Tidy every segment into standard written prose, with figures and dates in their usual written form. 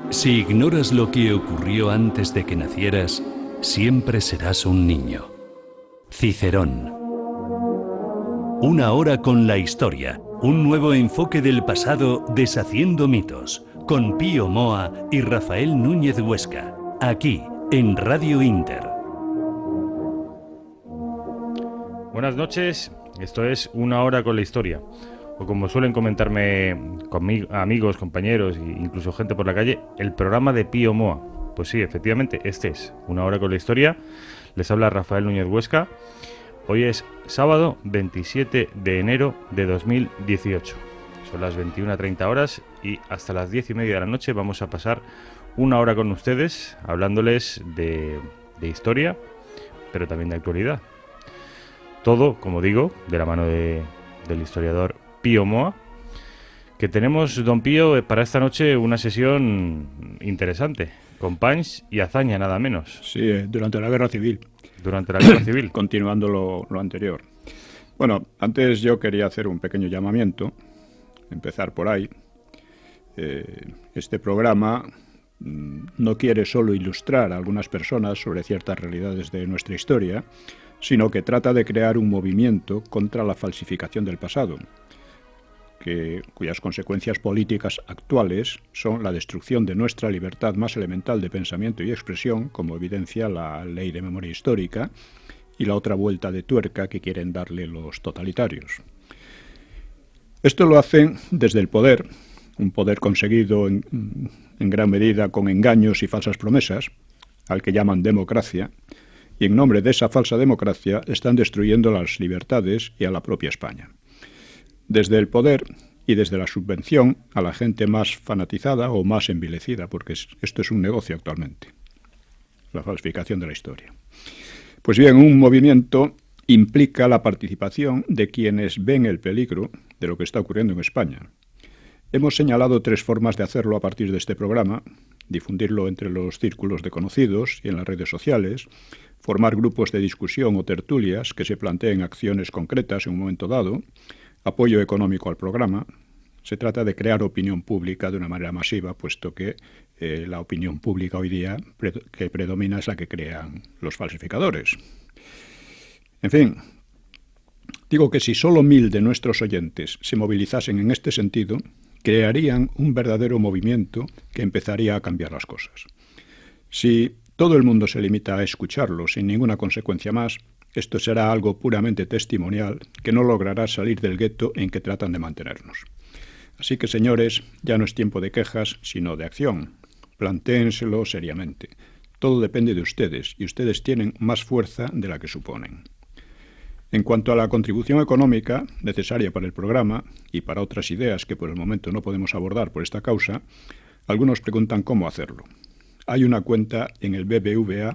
Si ignoras lo que ocurrió antes de que nacieras, siempre serás un niño. Cicerón. Una hora con la historia. Un nuevo enfoque del pasado deshaciendo mitos. Con Pío Moa y Rafael Núñez Huesca. Aquí, en Radio Inter. Buenas noches, esto es Una hora con la historia. O como suelen comentarme conmigo, amigos, compañeros e incluso gente por la calle, el programa de Pío Moa. Pues sí, efectivamente, este es Una hora con la historia. Les habla Rafael Núñez Huesca. Hoy es sábado 27 de enero de 2018. Son las 21:30 horas y hasta las 10:30 de la noche vamos a pasar una hora con ustedes hablándoles de historia, pero también de actualidad. Todo, como digo, de la mano del historiador Pío Moa, que tenemos, don Pío, para esta noche una sesión interesante, con punch y hazaña, nada menos. Sí, durante la Guerra Civil. Durante la Guerra Civil. Continuando lo anterior. Bueno, antes yo quería hacer un pequeño llamamiento, empezar por ahí. Este programa no quiere solo ilustrar a algunas personas sobre ciertas realidades de nuestra historia, sino que trata de crear un movimiento contra la falsificación del pasado, cuyas consecuencias políticas actuales son la destrucción de nuestra libertad más elemental de pensamiento y expresión, como evidencia la Ley de Memoria Histórica, y la otra vuelta de tuerca que quieren darle los totalitarios. Esto lo hacen desde el poder, un poder conseguido en gran medida con engaños y falsas promesas, al que llaman democracia, y en nombre de esa falsa democracia están destruyendo las libertades y a la propia España. Desde el poder y desde la subvención a la gente más fanatizada o más envilecida, porque esto es un negocio actualmente, la falsificación de la historia. Pues bien, un movimiento implica la participación de quienes ven el peligro de lo que está ocurriendo en España. Hemos señalado 3 formas de hacerlo a partir de este programa: difundirlo entre los círculos de conocidos y en las redes sociales, formar grupos de discusión o tertulias que se planteen acciones concretas en un momento dado, apoyo económico al programa. Se trata de crear opinión pública de una manera masiva, puesto que la opinión pública hoy día que predomina es la que crean los falsificadores. En fin, digo que si solo 1000 de nuestros oyentes se movilizasen en este sentido, crearían un verdadero movimiento que empezaría a cambiar las cosas. Si todo el mundo se limita a escucharlo sin ninguna consecuencia más, esto será algo puramente testimonial que no logrará salir del gueto en que tratan de mantenernos. Así que, señores, ya no es tiempo de quejas, sino de acción. Plantéenselo seriamente. Todo depende de ustedes, y ustedes tienen más fuerza de la que suponen. En cuanto a la contribución económica necesaria para el programa y para otras ideas que por el momento no podemos abordar por esta causa, algunos preguntan cómo hacerlo. Hay una cuenta en el BBVA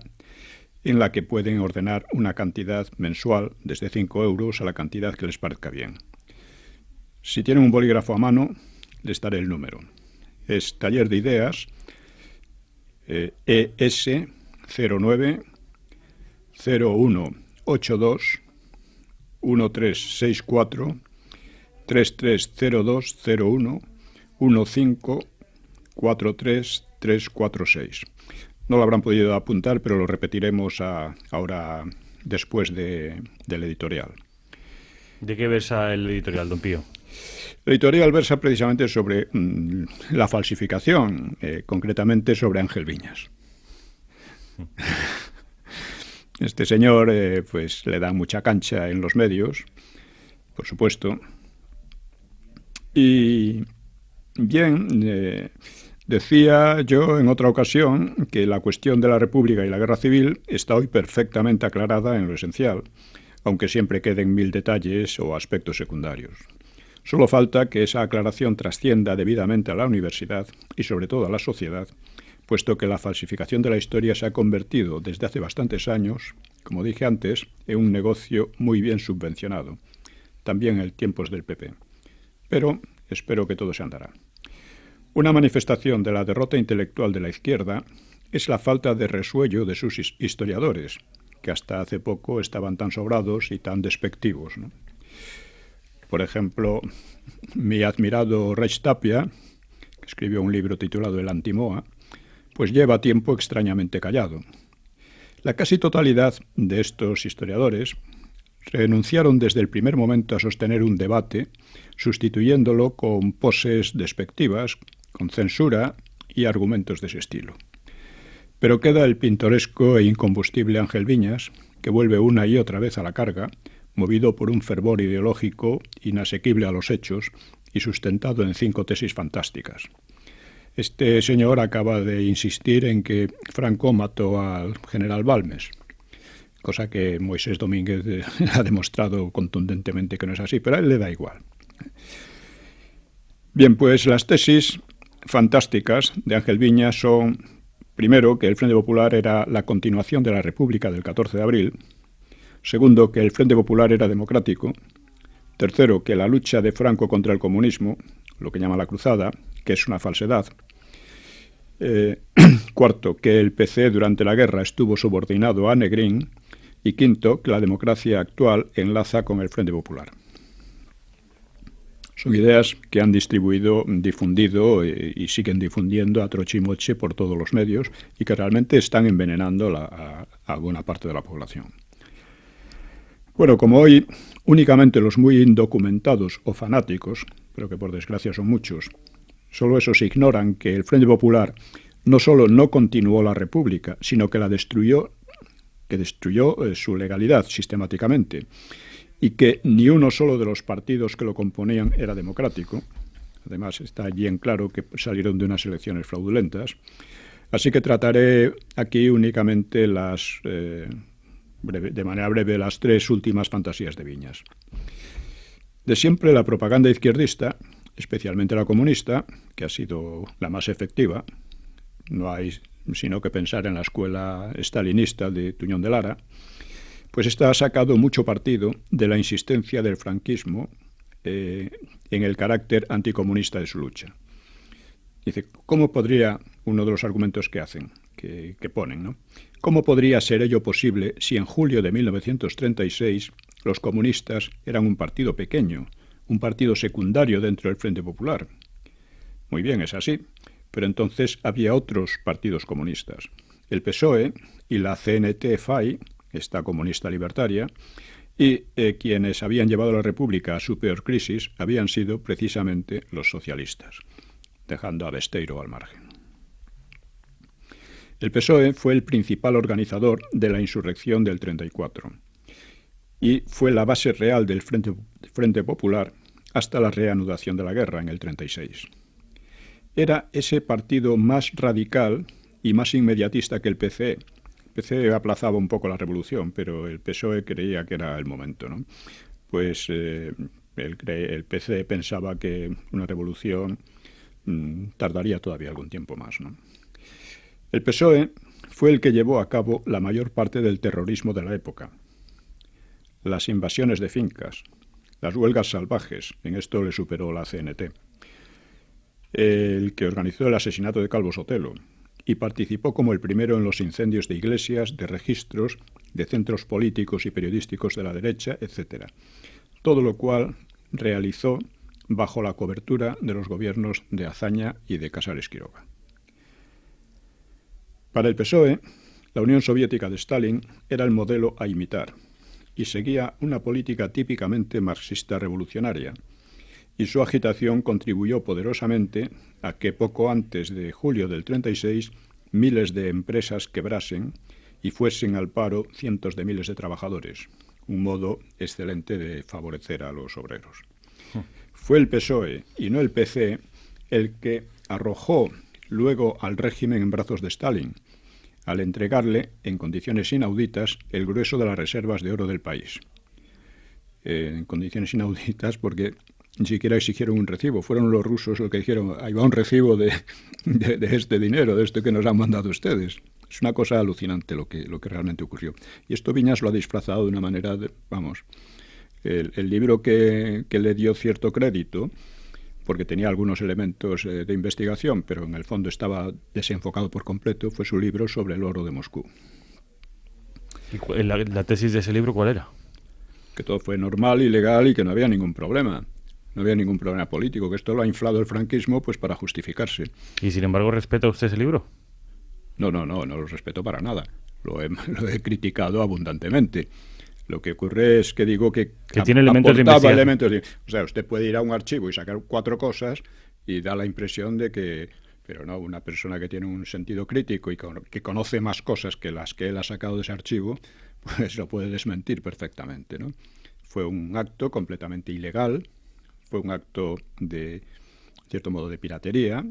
en la que pueden ordenar una cantidad mensual desde 5 euros a la cantidad que les parezca bien. Si tienen un bolígrafo a mano, les daré el número. Es Taller de Ideas, ES 09 0182 1364 330201 1543346. No lo habrán podido apuntar, pero lo repetiremos ahora después del editorial. ¿De qué versa el editorial, don Pío? El editorial versa precisamente sobre la falsificación, concretamente sobre Ángel Viñas. Este señor pues le da mucha cancha en los medios, por supuesto. Y bien, decía yo en otra ocasión que la cuestión de la República y la Guerra Civil está hoy perfectamente aclarada en lo esencial, aunque siempre queden 1000 detalles o aspectos secundarios. Solo falta que esa aclaración trascienda debidamente a la universidad y sobre todo a la sociedad, puesto que la falsificación de la historia se ha convertido desde hace bastantes años, como dije antes, en un negocio muy bien subvencionado, también en tiempos del PP. Pero espero que todo se andará. Una manifestación de la derrota intelectual de la izquierda es la falta de resuello de sus historiadores, que hasta hace poco estaban tan sobrados y tan despectivos, ¿no? Por ejemplo, mi admirado Reich Tapia, que escribió un libro titulado El Antimoa, pues lleva tiempo extrañamente callado. La casi totalidad de estos historiadores renunciaron desde el primer momento a sostener un debate, sustituyéndolo con poses despectivas, con censura y argumentos de ese estilo. Pero queda el pintoresco e incombustible Ángel Viñas, que vuelve una y otra vez a la carga, movido por un fervor ideológico inasequible a los hechos y sustentado en 5 tesis fantásticas. Este señor acaba de insistir en que Franco mató al general Balmes, cosa que Moisés Domínguez ha demostrado contundentemente que no es así, pero a él le da igual. Bien, pues las tesis fantásticas de Ángel Viñas son, primero, que el Frente Popular era la continuación de la República del 14 de abril, segundo, que el Frente Popular era democrático, tercero, que la lucha de Franco contra el comunismo, lo que llama la cruzada, que es una falsedad, cuarto, que el PC durante la guerra estuvo subordinado a Negrín, y quinto, que la democracia actual enlaza con el Frente Popular. Son ideas que han difundido y siguen difundiendo a trochimoche por todos los medios y que realmente están envenenando a buena parte de la población. Bueno, como hoy únicamente los muy indocumentados o fanáticos, pero que por desgracia son muchos, solo esos ignoran que el Frente Popular no solo no continuó la República, sino que la destruyó su legalidad sistemáticamente, y que ni uno solo de los partidos que lo componían era democrático. Además, está bien claro que salieron de unas elecciones fraudulentas. Así que trataré aquí únicamente de manera breve las 3 últimas fantasías de Viñas. De siempre la propaganda izquierdista, especialmente la comunista, que ha sido la más efectiva, no hay sino que pensar en la escuela estalinista de Tuñón de Lara, pues esta ha sacado mucho partido de la insistencia del franquismo en el carácter anticomunista de su lucha. Dice, ¿cómo podría, uno de los argumentos que hacen, que ponen, ¿no? ¿Cómo podría ser ello posible si en julio de 1936 los comunistas eran un partido pequeño, un partido secundario dentro del Frente Popular? Muy bien, es así, pero entonces había otros partidos comunistas. El PSOE y la CNT-FAI, esta comunista libertaria, y quienes habían llevado a la República a su peor crisis habían sido precisamente los socialistas, dejando a Besteiro al margen. El PSOE fue el principal organizador de la insurrección del 34 y fue la base real del Frente Popular hasta la reanudación de la guerra en el 36. Era ese partido más radical y más inmediatista que el PC. El PC aplazaba un poco la revolución, pero el PSOE creía que era el momento, ¿no? Pues el PC pensaba que una revolución tardaría todavía algún tiempo más, ¿no? El PSOE fue el que llevó a cabo la mayor parte del terrorismo de la época. Las invasiones de fincas, las huelgas salvajes, en esto le superó la CNT. El que organizó el asesinato de Calvo Sotelo y participó como el primero en los incendios de iglesias, de registros, de centros políticos y periodísticos de la derecha, etc. Todo lo cual realizó bajo la cobertura de los gobiernos de Azaña y de Casares Quiroga. Para el PSOE, la Unión Soviética de Stalin era el modelo a imitar y seguía una política típicamente marxista-revolucionaria, y su agitación contribuyó poderosamente a que poco antes de julio del 36 miles de empresas quebrasen y fuesen al paro cientos de miles de trabajadores, un modo excelente de favorecer a los obreros. Fue el PSOE y no el PC el que arrojó luego al régimen en brazos de Stalin, al entregarle, en condiciones inauditas, el grueso de las reservas de oro del país. En condiciones inauditas porque ni siquiera exigieron un recibo. Fueron los rusos los que dijeron, ahí va un recibo de este dinero, de esto que nos han mandado ustedes. Es una cosa alucinante lo que realmente ocurrió. Y esto Viñas lo ha disfrazado de una manera, el libro que le dio cierto crédito, porque tenía algunos elementos de investigación, pero en el fondo estaba desenfocado por completo, fue su libro sobre el oro de Moscú. ¿Y la tesis de ese libro cuál era? Que todo fue normal y legal y que no había ningún problema. No había ningún problema político, que esto lo ha inflado el franquismo pues para justificarse. ¿Y sin embargo respeta usted ese libro? No lo respeto para nada. Lo he criticado abundantemente. Lo que ocurre es que digo que tiene elementos de investigación. O sea, usted puede ir a un archivo y sacar 4 cosas y da la impresión de que... Pero no, una persona que tiene un sentido crítico y que conoce más cosas que las que él ha sacado de ese archivo, pues lo puede desmentir perfectamente, ¿no? Fue un acto completamente ilegal, fue un acto de cierto modo de piratería,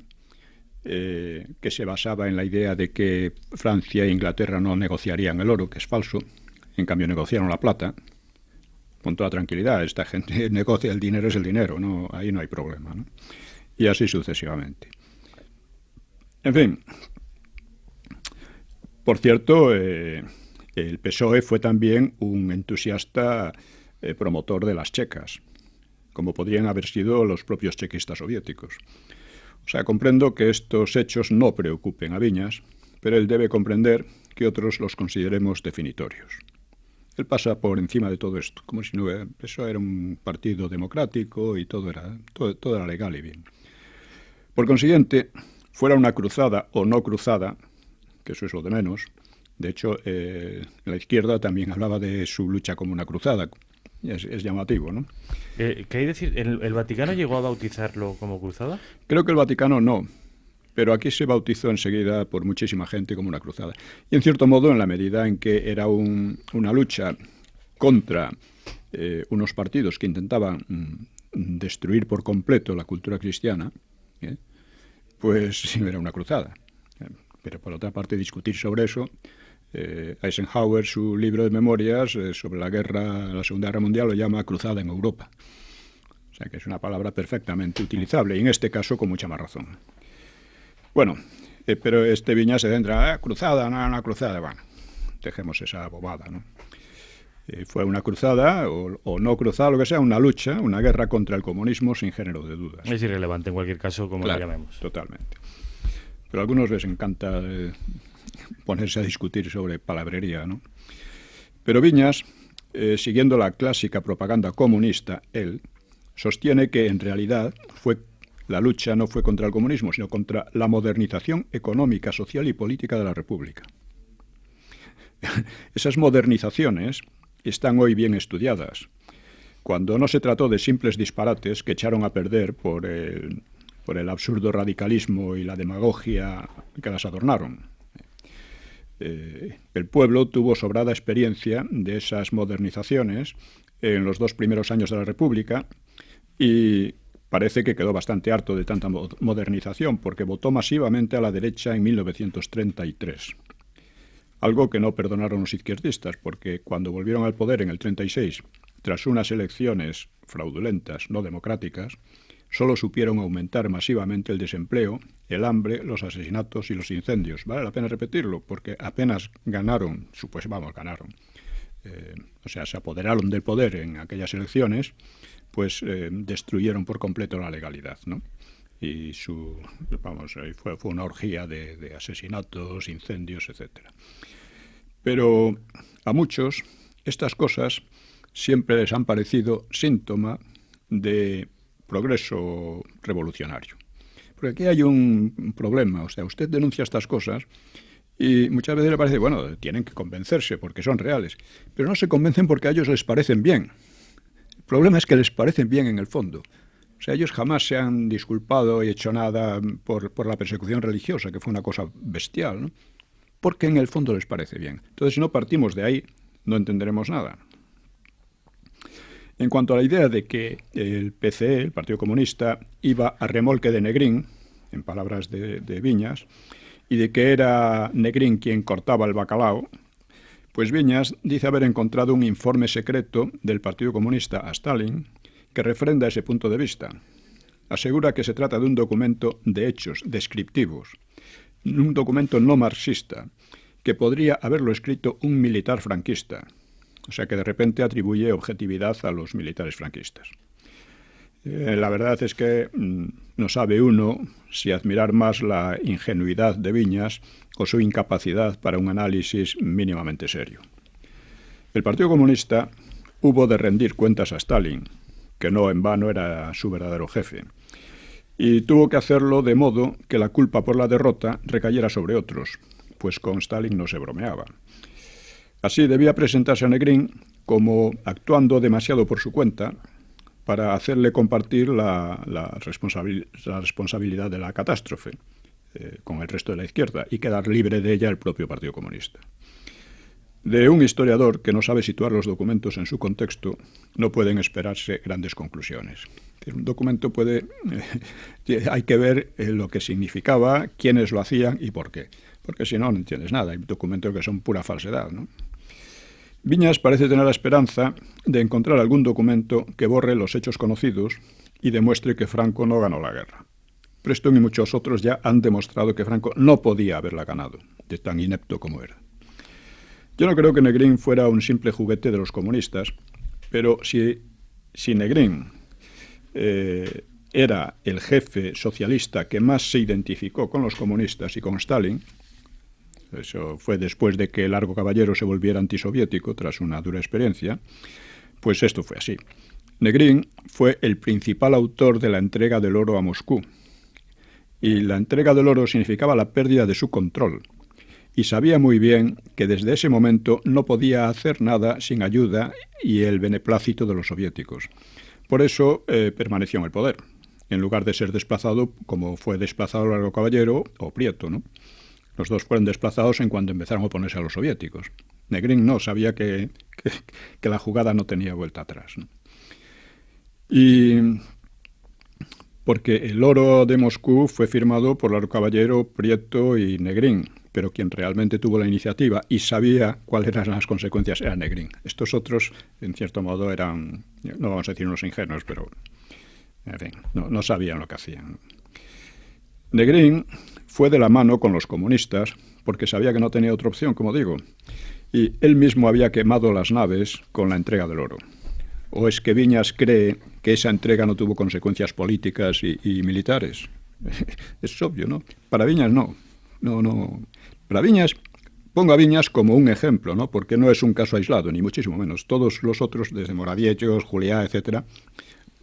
que se basaba en la idea de que Francia e Inglaterra no negociarían el oro, que es falso. En cambio negociaron la plata con toda tranquilidad. Esta gente negocia, el dinero es el dinero, ¿no? Ahí no hay problema, ¿no? Y así sucesivamente. En fin, por cierto, el PSOE fue también un entusiasta promotor de las checas, como podrían haber sido los propios chequistas soviéticos. O sea, comprendo que estos hechos no preocupen a Viñas, pero él debe comprender que otros los consideremos definitorios. Él pasa por encima de todo esto, como si no, eso era un partido democrático y todo era legal y bien. Por consiguiente, fuera una cruzada o no cruzada, que eso es lo de menos. De hecho, la izquierda también hablaba de su lucha como una cruzada. Es llamativo, ¿no? ¿Qué hay decir? ¿El Vaticano llegó a bautizarlo como cruzada? Creo que el Vaticano no, pero aquí se bautizó enseguida por muchísima gente como una cruzada. Y en cierto modo, en la medida en que era una lucha contra unos partidos que intentaban destruir por completo la cultura cristiana, pues sí era una cruzada. Pero por otra parte, discutir sobre eso, Eisenhower, su libro de memorias sobre la Segunda Guerra Mundial, lo llama cruzada en Europa. O sea que es una palabra perfectamente utilizable, y en este caso con mucha más razón. Bueno, pero Viñas se centra, cruzada, no, una cruzada, bueno, dejemos esa bobada, ¿no? Fue una cruzada o no cruzada, lo que sea, una lucha, una guerra contra el comunismo sin género de dudas. Es irrelevante en cualquier caso, como claro, lo llamemos. Totalmente. Pero a algunos les encanta ponerse a discutir sobre palabrería, ¿no? Pero Viñas, siguiendo la clásica propaganda comunista, él sostiene que en realidad la lucha no fue contra el comunismo, sino contra la modernización económica, social y política de la República. Esas modernizaciones están hoy bien estudiadas. Cuando no se trató de simples disparates que echaron a perder por el absurdo radicalismo y la demagogia que las adornaron. El pueblo tuvo sobrada experiencia de esas modernizaciones en los 2 primeros años de la República y parece que quedó bastante harto de tanta modernización porque votó masivamente a la derecha en 1933. Algo que no perdonaron los izquierdistas porque cuando volvieron al poder en el 36, tras unas elecciones fraudulentas, no democráticas, solo supieron aumentar masivamente el desempleo, el hambre, los asesinatos y los incendios. Vale la pena repetirlo, porque apenas ganaron, ganaron. O sea, se apoderaron del poder en aquellas elecciones, pues destruyeron por completo la legalidad, ¿no? Y fue una orgía de asesinatos, incendios, etcétera. Pero a muchos estas cosas siempre les han parecido síntoma de progreso revolucionario. Porque aquí hay un problema, o sea, usted denuncia estas cosas y muchas veces le parece, bueno, tienen que convencerse porque son reales, pero no se convencen porque a ellos les parecen bien. El problema es que les parecen bien en el fondo. O sea, ellos jamás se han disculpado y hecho nada por la persecución religiosa, que fue una cosa bestial, ¿no? Porque en el fondo les parece bien. Entonces, si no partimos de ahí, no entenderemos nada. En cuanto a la idea de que el PCE, el Partido Comunista, iba a remolque de Negrín, en palabras de Viñas, y de que era Negrín quien cortaba el bacalao, pues Viñas dice haber encontrado un informe secreto del Partido Comunista a Stalin que refrenda ese punto de vista. Asegura que se trata de un documento de hechos descriptivos, un documento no marxista, que podría haberlo escrito un militar franquista. O sea que de repente atribuye objetividad a los militares franquistas. La verdad es que no sabe uno si admirar más la ingenuidad de Viñas o su incapacidad para un análisis mínimamente serio. El Partido Comunista hubo de rendir cuentas a Stalin, que no en vano era su verdadero jefe, y tuvo que hacerlo de modo que la culpa por la derrota recayera sobre otros, pues con Stalin no se bromeaba. Así debía presentarse a Negrín como actuando demasiado por su cuenta para hacerle compartir la responsabilidad de la catástrofe con el resto de la izquierda y quedar libre de ella el propio Partido Comunista. De un historiador que no sabe situar los documentos en su contexto no pueden esperarse grandes conclusiones. Un documento hay que ver lo que significaba, quiénes lo hacían y por qué. Porque si no, no entiendes nada. Hay documentos que son pura falsedad, ¿no? Viñas parece tener la esperanza de encontrar algún documento que borre los hechos conocidos y demuestre que Franco no ganó la guerra. Preston y muchos otros ya han demostrado que Franco no podía haberla ganado, de tan inepto como era. Yo no creo que Negrín fuera un simple juguete de los comunistas, pero si Negrín era el jefe socialista que más se identificó con los comunistas y con Stalin, eso fue después de que Largo Caballero se volviera antisoviético tras una dura experiencia, pues esto fue así. Negrín fue el principal autor de la entrega del oro a Moscú, y la entrega del oro significaba la pérdida de su control, y sabía muy bien que desde ese momento no podía hacer nada sin ayuda y el beneplácito de los soviéticos. Por eso permaneció en el poder, en lugar de ser desplazado como fue desplazado Largo Caballero o Prieto, ¿no? Los dos fueron desplazados en cuanto empezaron a oponerse a los soviéticos. Negrín no, sabía que la jugada no tenía vuelta atrás, ¿no? Y porque el oro de Moscú fue firmado por Largo Caballero, Prieto y Negrín, pero quien realmente tuvo la iniciativa y sabía cuáles eran las consecuencias era Negrín. Estos otros, en cierto modo, eran, no vamos a decir unos ingenuos, pero en fin, no sabían lo que hacían. Negrín fue de la mano con los comunistas porque sabía que no tenía otra opción, como digo, y él mismo había quemado las naves con la entrega del oro. ¿O es que Viñas cree que esa entrega no tuvo consecuencias políticas y militares? Es obvio, ¿no? Para Viñas no. Para Viñas, pongo a Viñas como un ejemplo, ¿no? Porque no es un caso aislado, ni muchísimo menos. Todos los otros, desde Moraviellos, Juliá, etcétera,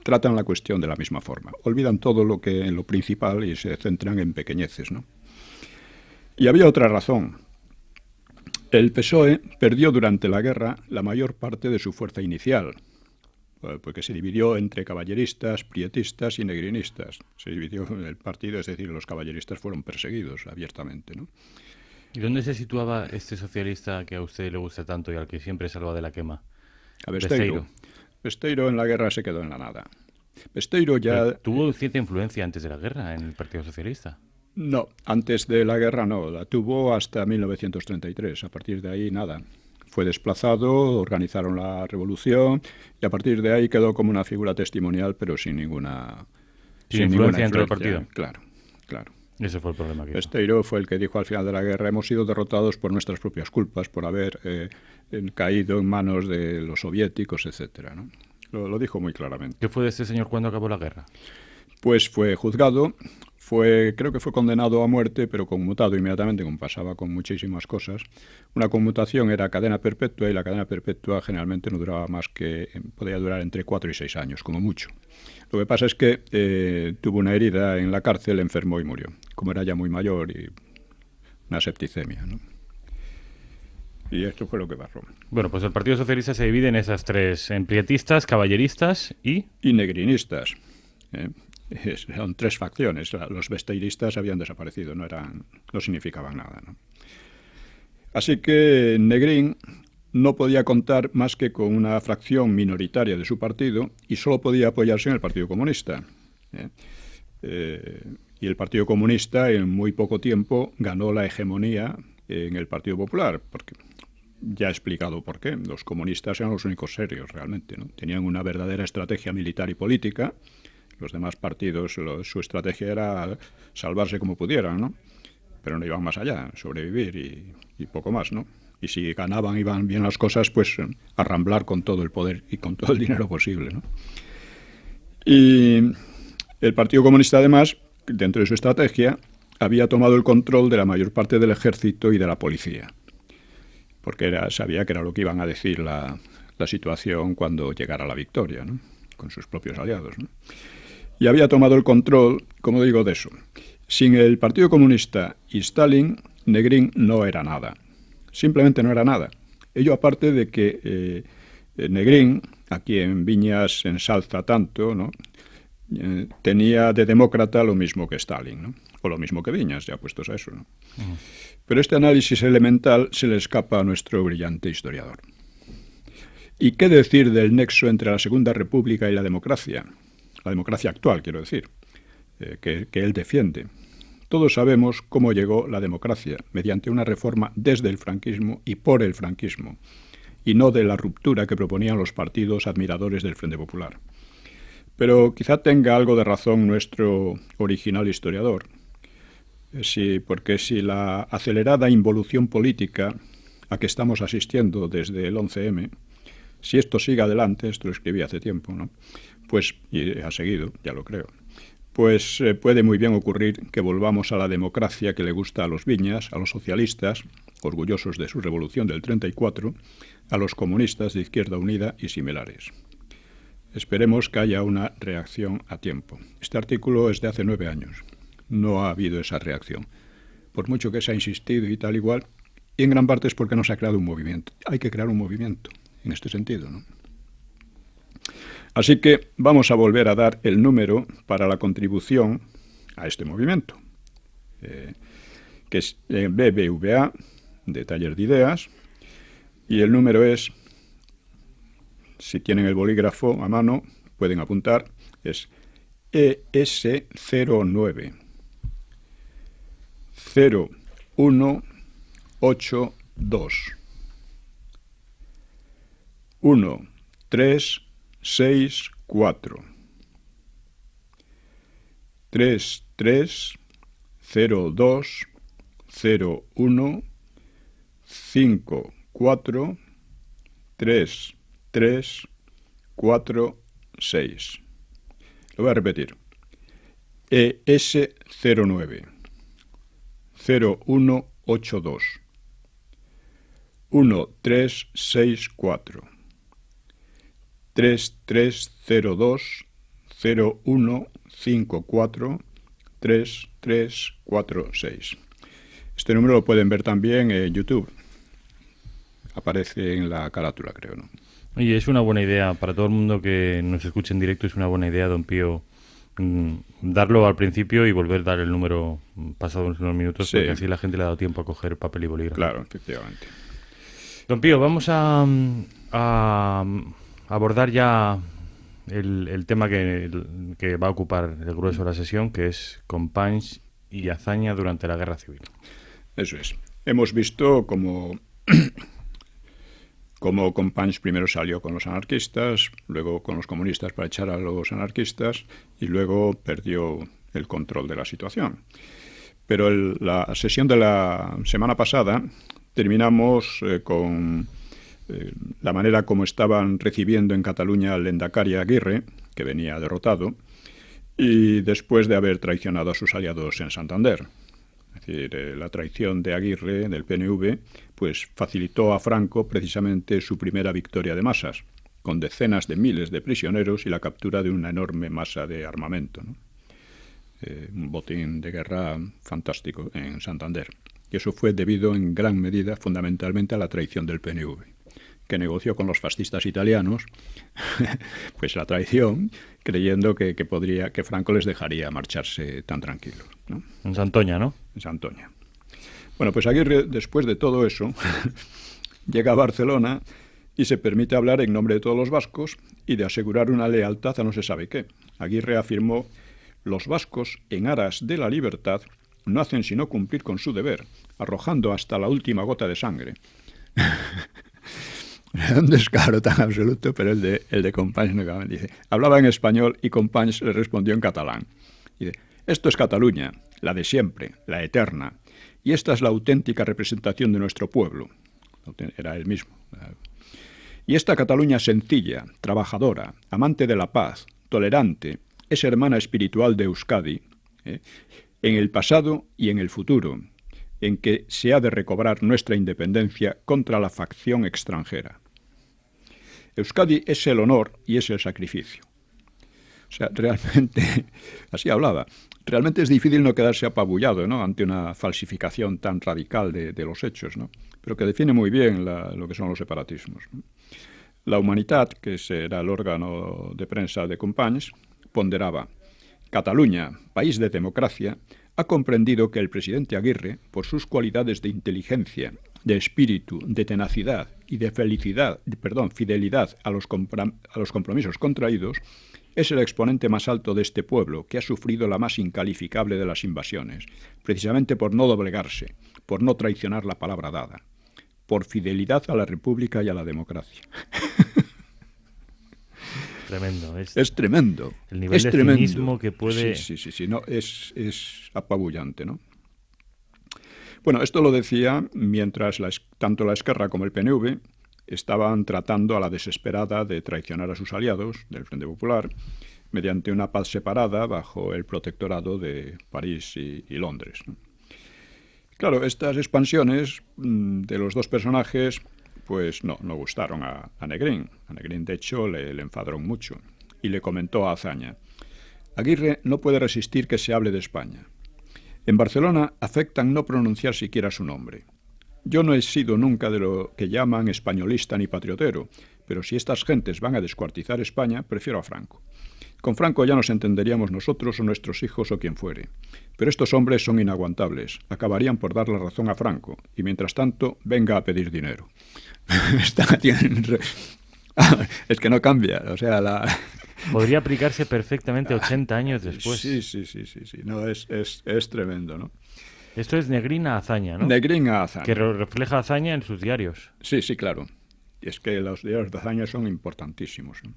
tratan la cuestión de la misma forma. Olvidan todo lo principal y se centran en pequeñeces, ¿no? Y había otra razón. El PSOE perdió durante la guerra la mayor parte de su fuerza inicial, porque se dividió entre caballeristas, prietistas y negrinistas. Se dividió el partido, es decir, los caballeristas fueron perseguidos abiertamente, ¿no? ¿Y dónde se situaba este socialista que a usted le gusta tanto y al que siempre salva de la quema? A Besteiro. Besteiro en la guerra se quedó en la nada. Besteiro ya... Pero ¿tuvo cierta influencia antes de la guerra en el Partido Socialista? No, antes de la guerra no, la tuvo hasta 1933, a partir de ahí nada. Fue desplazado, organizaron la revolución y a partir de ahí quedó como una figura testimonial, pero sin ninguna influencia dentro del partido. Claro. Ese fue el problema. Besteiro fue el que dijo al final de la guerra: hemos sido derrotados por nuestras propias culpas, por haber caído en manos de los soviéticos, etcétera, ¿no? Lo dijo muy claramente. ¿Qué fue de este señor cuando acabó la guerra? Pues fue juzgado, creo que fue condenado a muerte, pero conmutado inmediatamente, como pasaba con muchísimas cosas. Una conmutación era cadena perpetua y la cadena perpetua generalmente no duraba más que, podía durar entre 4 y 6 años, como mucho. Lo que pasa es que tuvo una herida en la cárcel, enfermó y murió, como era ya muy mayor, y una septicemia, ¿no? Y esto fue lo que pasó. Bueno, pues el Partido Socialista se divide en esas tres, en prietistas, caballeristas y negrinistas. Son tres facciones. Los besteiristas habían desaparecido, no significaban nada, ¿no? Así que Negrín no podía contar más que con una fracción minoritaria de su partido y solo podía apoyarse en el Partido Comunista. Y el Partido Comunista en muy poco tiempo ganó la hegemonía en el Partido Popular, porque ya he explicado por qué. Los comunistas eran los únicos serios realmente, ¿no? Tenían una verdadera estrategia militar y política. Los demás partidos, su estrategia era salvarse como pudieran, ¿no? Pero no iban más allá, sobrevivir y poco más, ¿no? Y si iban bien las cosas, pues arramblar con todo el poder y con todo el dinero posible, ¿no? Y el Partido Comunista, además, dentro de su estrategia, había tomado el control de la mayor parte del ejército y de la policía, porque sabía que era lo que iban a decir la situación cuando llegara la victoria, ¿no? Con sus propios aliados, ¿no? Y había tomado el control, como digo, de eso. Sin el Partido Comunista y Stalin, Negrín no era nada. Simplemente no era nada. Ello aparte de que Negrín, aquí en Viñas se ensalza tanto, ¿no? Tenía de demócrata lo mismo que Stalin, ¿no? O lo mismo que Viñas, ya puestos a eso, ¿no? Pero este análisis elemental se le escapa a nuestro brillante historiador. ¿Y qué decir del nexo entre la Segunda República y la democracia actual, quiero decir, que él defiende? Todos sabemos cómo llegó la democracia, mediante una reforma desde el franquismo y por el franquismo, y no de la ruptura que proponían los partidos admiradores del Frente Popular. Pero quizá tenga algo de razón nuestro original historiador, porque si la acelerada involución política a que estamos asistiendo desde el 11M, si esto sigue adelante, esto lo escribí hace tiempo, ¿no? Pues, y ha seguido, ya lo creo, pues puede muy bien ocurrir que volvamos a la democracia que le gusta a los Viñas, a los socialistas, orgullosos de su revolución del 34, a los comunistas de Izquierda Unida y similares. Esperemos que haya una reacción a tiempo. Este artículo es de hace 9 años. No ha habido esa reacción. Por mucho que se ha insistido y tal igual, y en gran parte es porque no se ha creado un movimiento. Hay que crear un movimiento en este sentido, ¿no? Así que vamos a volver a dar el número para la contribución a este movimiento, que es BBVA, de Taller de Ideas, y el número es, si tienen el bolígrafo a mano, pueden apuntar, es ES09 0182 1364 3302 01 54 3346. Lo voy a repetir. ES09 0182 1364 3302 0154 3346. Este número lo pueden ver también en YouTube. Aparece en la carátula, creo, ¿no? Y es una buena idea para todo el mundo que nos escuche en directo. Es una buena idea, don Pío, darlo al principio y volver a dar el número pasados unos minutos, sí, porque así la gente le ha dado tiempo a coger papel y bolígrafo. Claro, efectivamente. Don Pío, vamos a abordar ya el tema que va a ocupar el grueso de la sesión, que es Companys y hazaña durante la Guerra Civil. Eso es. Hemos visto cómo Companys primero salió con los anarquistas, luego con los comunistas para echar a los anarquistas y luego perdió el control de la situación. Pero la sesión de la semana pasada terminamos con la manera como estaban recibiendo en Cataluña al lehendakari Aguirre, que venía derrotado, y después de haber traicionado a sus aliados en Santander. Es decir, la traición de Aguirre, del PNV, pues facilitó a Franco precisamente su primera victoria de masas, con decenas de miles de prisioneros y la captura de una enorme masa de armamento, ¿no? Un botín de guerra fantástico en Santander. Y eso fue debido en gran medida, fundamentalmente, a la traición del PNV, que negoció con los fascistas italianos pues la traición, creyendo que Franco les dejaría marcharse tan tranquilos, ¿no? En Santoña, ¿no? En Santoña. Bueno, pues Aguirre, después de todo eso, llega a Barcelona y se permite hablar en nombre de todos los vascos y de asegurar una lealtad a no se sabe qué. Aguirre afirmó: los vascos, en aras de la libertad, no hacen sino cumplir con su deber, arrojando hasta la última gota de sangre. Un descaro tan absoluto, pero el de Companys no dice. Hablaba en español y Companys le respondió en catalán. Dice: esto es Cataluña, la de siempre, la eterna, y esta es la auténtica representación de nuestro pueblo. Era él mismo. Y esta Cataluña sencilla, trabajadora, amante de la paz, tolerante, es hermana espiritual de Euskadi, en el pasado y en el futuro, en que se ha de recobrar nuestra independencia contra la facción extranjera. Euskadi es el honor y es el sacrificio. O sea, realmente, así hablaba, realmente es difícil no quedarse apabullado, ¿no?, ante una falsificación tan radical de los hechos, ¿no?, pero que define muy bien lo que son los separatismos, ¿no? La Humanitat, que era el órgano de prensa de Companys, ponderaba: Cataluña, país de democracia, ha comprendido que el presidente Aguirre, por sus cualidades de inteligencia, de espíritu, de tenacidad y de fidelidad a los compromisos contraídos, es el exponente más alto de este pueblo, que ha sufrido la más incalificable de las invasiones, precisamente por no doblegarse, por no traicionar la palabra dada, por fidelidad a la República y a la democracia. Tremendo. Es tremendo. El nivel de cinismo que puede... Sí. No, es apabullante, ¿no? Bueno, esto lo decía mientras tanto la Esquerra como el PNV estaban tratando a la desesperada de traicionar a sus aliados del Frente Popular mediante una paz separada bajo el protectorado de París y Londres, ¿no? Claro, estas expansiones de los dos personajes pues no gustaron a Negrín. A Negrín, de hecho, le enfadaron mucho y le comentó a Azaña: Aguirre no puede resistir que se hable de España. En Barcelona afectan no pronunciar siquiera su nombre. Yo no he sido nunca de lo que llaman españolista ni patriotero, pero si estas gentes van a descuartizar España, prefiero a Franco. Con Franco ya nos entenderíamos nosotros o nuestros hijos o quien fuere. Pero estos hombres son inaguantables, acabarían por dar la razón a Franco, y mientras tanto, venga a pedir dinero. Es que no cambia, o sea, Podría aplicarse perfectamente 80 años después. Sí. No, es tremendo, ¿no? Esto es Negrín a Azaña, ¿no? Negrín a Azaña. Que refleja a Azaña en sus diarios. Sí, claro. Y es que los diarios de Azaña son importantísimos, ¿no?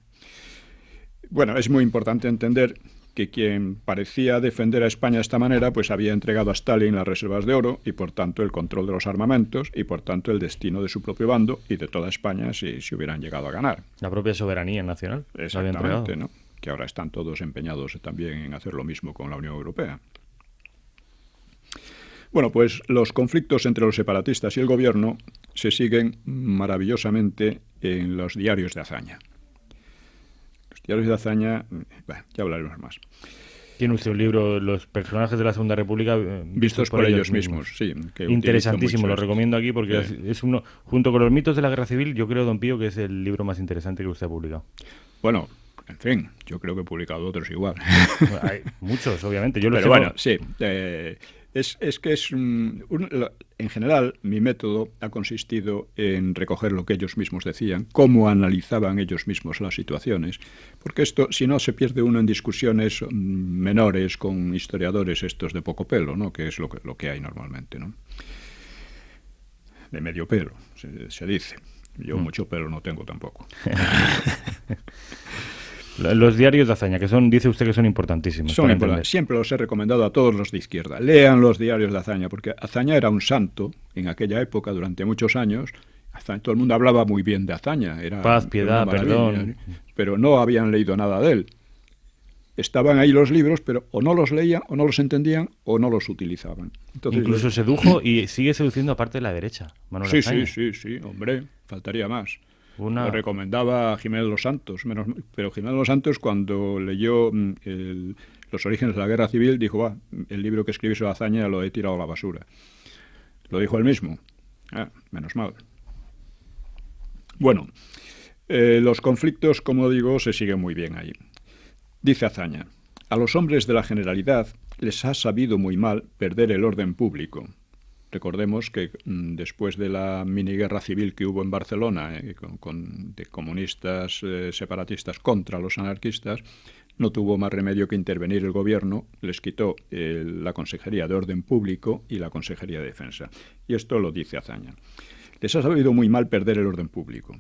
Bueno, es muy importante entender que quien parecía defender a España de esta manera, pues había entregado a Stalin las reservas de oro y, por tanto, el control de los armamentos y, por tanto, el destino de su propio bando y de toda España si hubieran llegado a ganar. La propia soberanía nacional. Exactamente, ¿no? Que ahora están todos empeñados también en hacer lo mismo con la Unión Europea. Bueno, pues los conflictos entre los separatistas y el gobierno se siguen maravillosamente en los diarios de Azaña. Los diarios de Azaña, bueno, ya hablaremos más. Tiene usted un libro, Los personajes de la Segunda República vistos por ellos mismos. Sí, que interesantísimo, lo recomiendo aquí porque es uno, junto con los mitos de la Guerra Civil, yo creo, don Pío, que es el libro más interesante que usted ha publicado. Bueno, en fin, yo creo que he publicado otros igual. Bueno, hay muchos, obviamente. Pero bueno, sí. Es que en general mi método ha consistido en recoger lo que ellos mismos decían, cómo analizaban ellos mismos las situaciones, porque esto, si no, se pierde uno en discusiones menores con historiadores estos de poco pelo, ¿no?, que es lo que hay normalmente, ¿no? De medio pelo, se dice. Yo mucho pelo no tengo tampoco. Los diarios de Azaña, que dice usted que son importantísimos. Son importantes. Siempre los he recomendado a todos los de izquierda. Lean los diarios de Azaña, porque Azaña era un santo en aquella época, durante muchos años. Todo el mundo hablaba muy bien de Azaña. Era paz, piedad, perdón. Pero no habían leído nada de él. Estaban ahí los libros, pero o no los leían, o no los entendían, o no los utilizaban. Entonces, incluso sedujo y sigue seduciendo a parte de la derecha, Manuel Azaña. Sí, hombre, faltaría más. Lo recomendaba a Jiménez Los Santos, pero Jiménez Los Santos, cuando leyó Los orígenes de la Guerra Civil, dijo: el libro que escribí sobre Azaña lo he tirado a la basura. Lo dijo él mismo. Menos mal. Bueno, los conflictos, como digo, se siguen muy bien ahí. Dice Azaña: a los hombres de la Generalidad les ha sabido muy mal perder el orden público. Recordemos que después de la miniguerra civil que hubo en Barcelona de comunistas separatistas contra los anarquistas, no tuvo más remedio que intervenir el gobierno, les quitó la Consejería de Orden Público y la Consejería de Defensa. Y esto lo dice Azaña. Les ha sabido muy mal perder el orden público.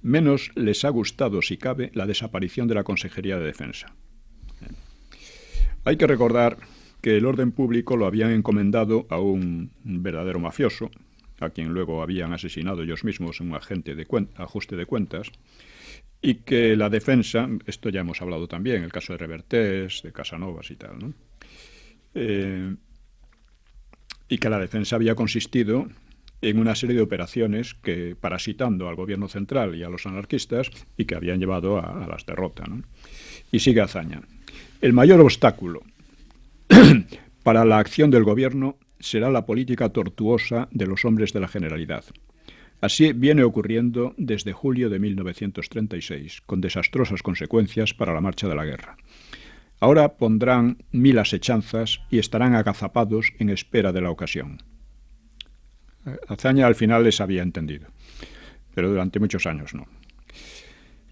Menos les ha gustado, si cabe, la desaparición de la Consejería de Defensa. Hay que recordar que el orden público lo habían encomendado a un verdadero mafioso, a quien luego habían asesinado ellos mismos en un ajuste de cuentas, y que la defensa, esto ya hemos hablado también, el caso de Revertés, de Casanovas y tal, ¿no? Y que la defensa había consistido en una serie de operaciones que parasitando al gobierno central y a los anarquistas y que habían llevado a las derrotas, ¿no? Y sigue Azaña. El mayor obstáculo para la acción del gobierno será la política tortuosa de los hombres de la Generalidad. Así viene ocurriendo desde julio de 1936, con desastrosas consecuencias para la marcha de la guerra. Ahora pondrán 1000 asechanzas y estarán agazapados en espera de la ocasión. Azaña al final les había entendido, pero durante muchos años no.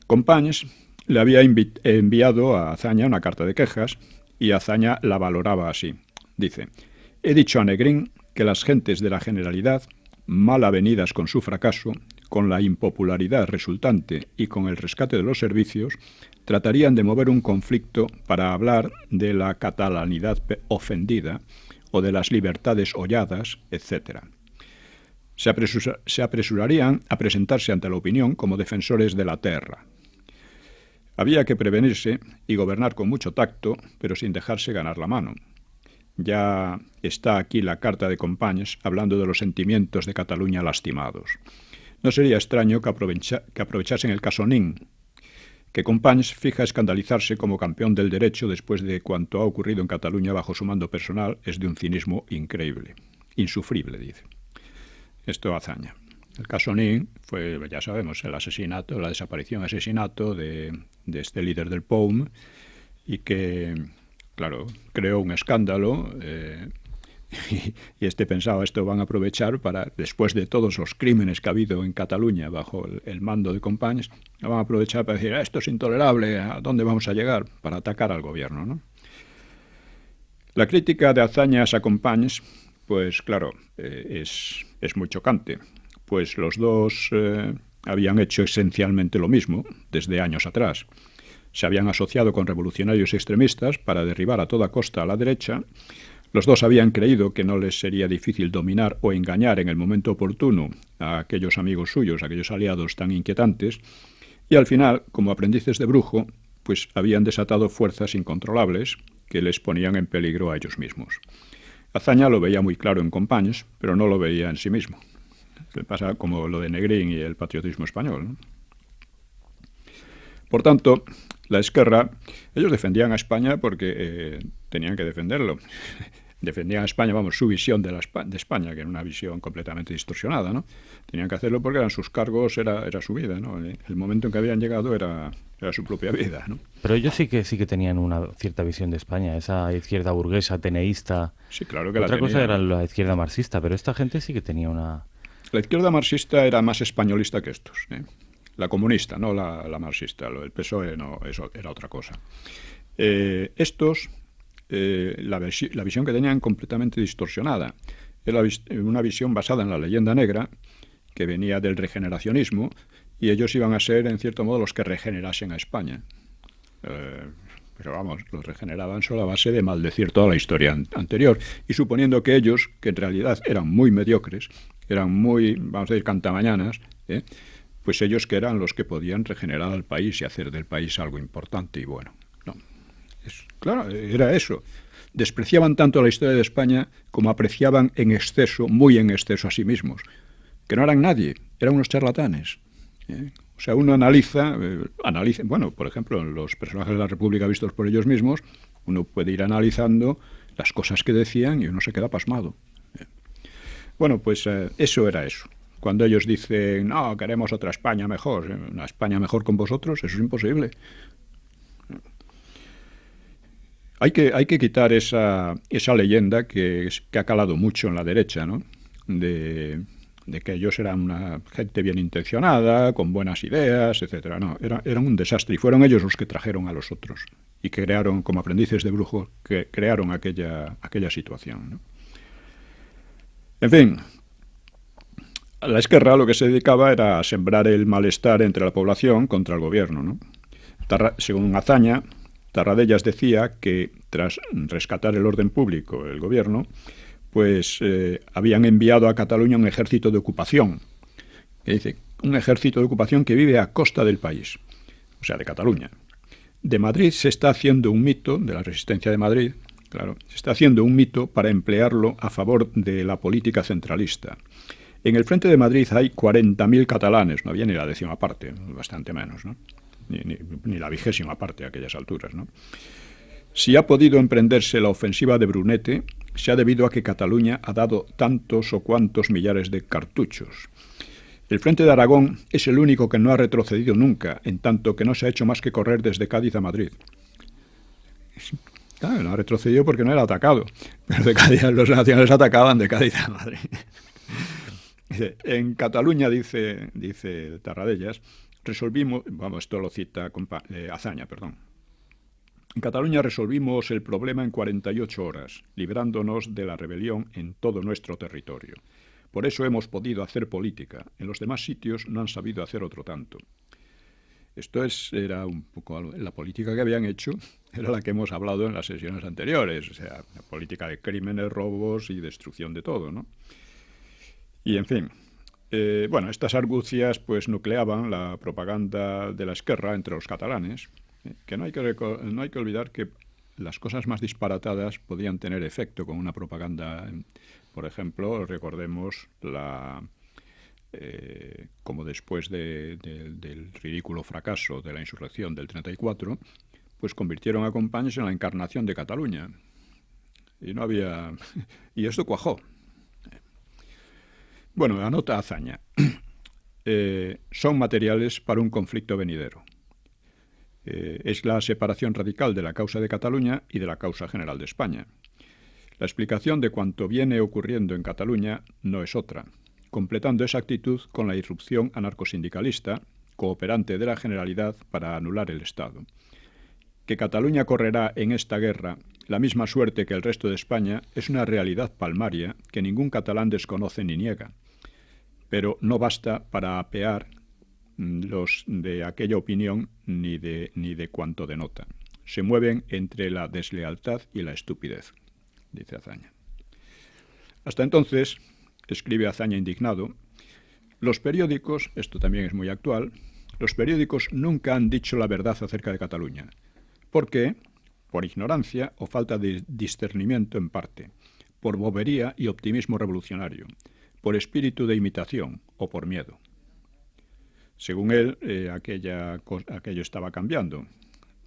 Companys le había enviado a Azaña una carta de quejas y Azaña la valoraba así. Dice: he dicho a Negrín que las gentes de la Generalidad, mal avenidas con su fracaso, con la impopularidad resultante y con el rescate de los servicios, tratarían de mover un conflicto para hablar de la catalanidad ofendida o de las libertades holladas, etc. Se apresurarían a presentarse ante la opinión como defensores de la tierra. Había que prevenirse y gobernar con mucho tacto, pero sin dejarse ganar la mano. Ya está aquí la carta de Companys hablando de los sentimientos de Cataluña lastimados. No sería extraño que aprovechasen el caso Nin, que Companys fija escandalizarse como campeón del derecho después de cuanto ha ocurrido en Cataluña bajo su mando personal es de un cinismo increíble, insufrible, dice. Esto Azaña. El caso Nin fue, ya sabemos, el asesinato, la desaparición, asesinato de este líder del POUM y que, claro, creó un escándalo y pensaba, esto van a aprovechar para, después de todos los crímenes que ha habido en Cataluña bajo el mando de Companys, lo van a aprovechar para decir, esto es intolerable, ¿a dónde vamos a llegar? Para atacar al gobierno, ¿no? La crítica de Azaña a Companys, pues claro, es muy chocante, pues los dos habían hecho esencialmente lo mismo desde años atrás. Se habían asociado con revolucionarios extremistas para derribar a toda costa a la derecha. Los dos habían creído que no les sería difícil dominar o engañar en el momento oportuno a aquellos amigos suyos, a aquellos aliados tan inquietantes, y al final, como aprendices de brujo, pues habían desatado fuerzas incontrolables que les ponían en peligro a ellos mismos. Azaña lo veía muy claro en Companys, pero no lo veía en sí mismo. Le pasa como lo de Negrín y el patriotismo español, ¿no? Por tanto, la Esquerra, ellos defendían a España porque tenían que defenderlo. Defendían a España, vamos, su visión de España, que era una visión completamente distorsionada, ¿no? Tenían que hacerlo porque eran sus cargos, era su vida, ¿no? El momento en que habían llegado era su propia vida, ¿no? Pero ellos sí que tenían una cierta visión de España, esa izquierda burguesa, teneísta. Sí, claro que Otra la tenía. cosa era la izquierda marxista, pero esta gente sí que tenía una... La izquierda marxista era más españolista que estos, ¿eh? La comunista, no la marxista. El PSOE no, eso era otra cosa. Estos, la visión que tenían completamente distorsionada. Era una visión basada en la leyenda negra, que venía del regeneracionismo, y ellos iban a ser, en cierto modo, los que regenerasen a España. Pero vamos, los regeneraban solo a base de maldecir toda la historia anterior, y suponiendo que ellos, que en realidad eran muy mediocres, eran muy, vamos a decir, cantamañanas, pues ellos que eran los que podían regenerar al país y hacer del país algo importante y bueno. No, claro, era eso. Despreciaban tanto la historia de España como apreciaban en exceso, muy en exceso a sí mismos, que no eran nadie, eran unos charlatanes. O sea, uno analiza, bueno, por ejemplo, en los personajes de la República vistos por ellos mismos, uno puede ir analizando las cosas que decían y uno se queda pasmado. Bueno, pues eso era eso. Cuando ellos dicen, no, queremos otra España mejor, una España mejor con vosotros, eso es imposible. Hay que quitar esa leyenda que ha calado mucho en la derecha, ¿no? De que ellos eran una gente bien intencionada, con buenas ideas, etcétera. No, eran un desastre y fueron ellos los que trajeron a los otros y que crearon, como aprendices de brujo, que crearon aquella situación, ¿no? En fin, la Esquerra lo que se dedicaba era a sembrar el malestar entre la población contra el gobierno, ¿no? Según Azaña, Tarradellas decía que tras rescatar el orden público, el gobierno, pues habían enviado a Cataluña un ejército de ocupación. Que dice, un ejército de ocupación que vive a costa del país, o sea, de Cataluña. De Madrid se está haciendo un mito, de la resistencia de Madrid, claro, se está haciendo un mito para emplearlo a favor de la política centralista. En el frente de Madrid hay 40.000 catalanes, no había ni la 10ª parte, bastante menos, ¿no? Ni la 20ª parte a aquellas alturas, ¿no? Si ha podido emprenderse la ofensiva de Brunete, se ha debido a que Cataluña ha dado tantos o cuantos millares de cartuchos. El frente de Aragón es el único que no ha retrocedido nunca, en tanto que no se ha hecho más que correr desde Cádiz a Madrid. Claro, no ha retrocedido porque no era atacado, pero de Cádiz, los nacionales atacaban de Cádiz a Madrid. En Cataluña, dice Tarradellas, resolvimos, esto lo cita Azaña, perdón. En Cataluña resolvimos el problema en 48 horas, librándonos de la rebelión en todo nuestro territorio. Por eso hemos podido hacer política. En los demás sitios no han sabido hacer otro tanto. Esto era un poco la política que habían hecho, era la que hemos hablado en las sesiones anteriores, o sea, la política de crímenes, robos y destrucción de todo, ¿no? Y en fin, estas argucias pues nucleaban la propaganda de la Esquerra entre los catalanes, que no hay que olvidar que las cosas más disparatadas podían tener efecto con una propaganda. Por ejemplo, recordemos como después del ridículo fracaso de la insurrección del 34, pues convirtieron a Companys en la encarnación de Cataluña. Y esto cuajó. Bueno, anota Azaña. Son materiales para un conflicto venidero. Es la separación radical de la causa de Cataluña y de la causa general de España. La explicación de cuanto viene ocurriendo en Cataluña no es otra, completando esa actitud con la irrupción anarcosindicalista, cooperante de la Generalidad para anular el Estado. Que Cataluña correrá en esta guerra la misma suerte que el resto de España es una realidad palmaria que ningún catalán desconoce ni niega, pero no basta para apear los de aquella opinión ni de cuanto denota. Se mueven entre la deslealtad y la estupidez, dice Azaña. Hasta entonces, escribe Azaña indignado, los periódicos, esto también es muy actual, los periódicos nunca han dicho la verdad acerca de Cataluña. ¿Por qué? Por ignorancia o falta de discernimiento en parte, por bobería y optimismo revolucionario, por espíritu de imitación o por miedo. Según él, aquello estaba cambiando,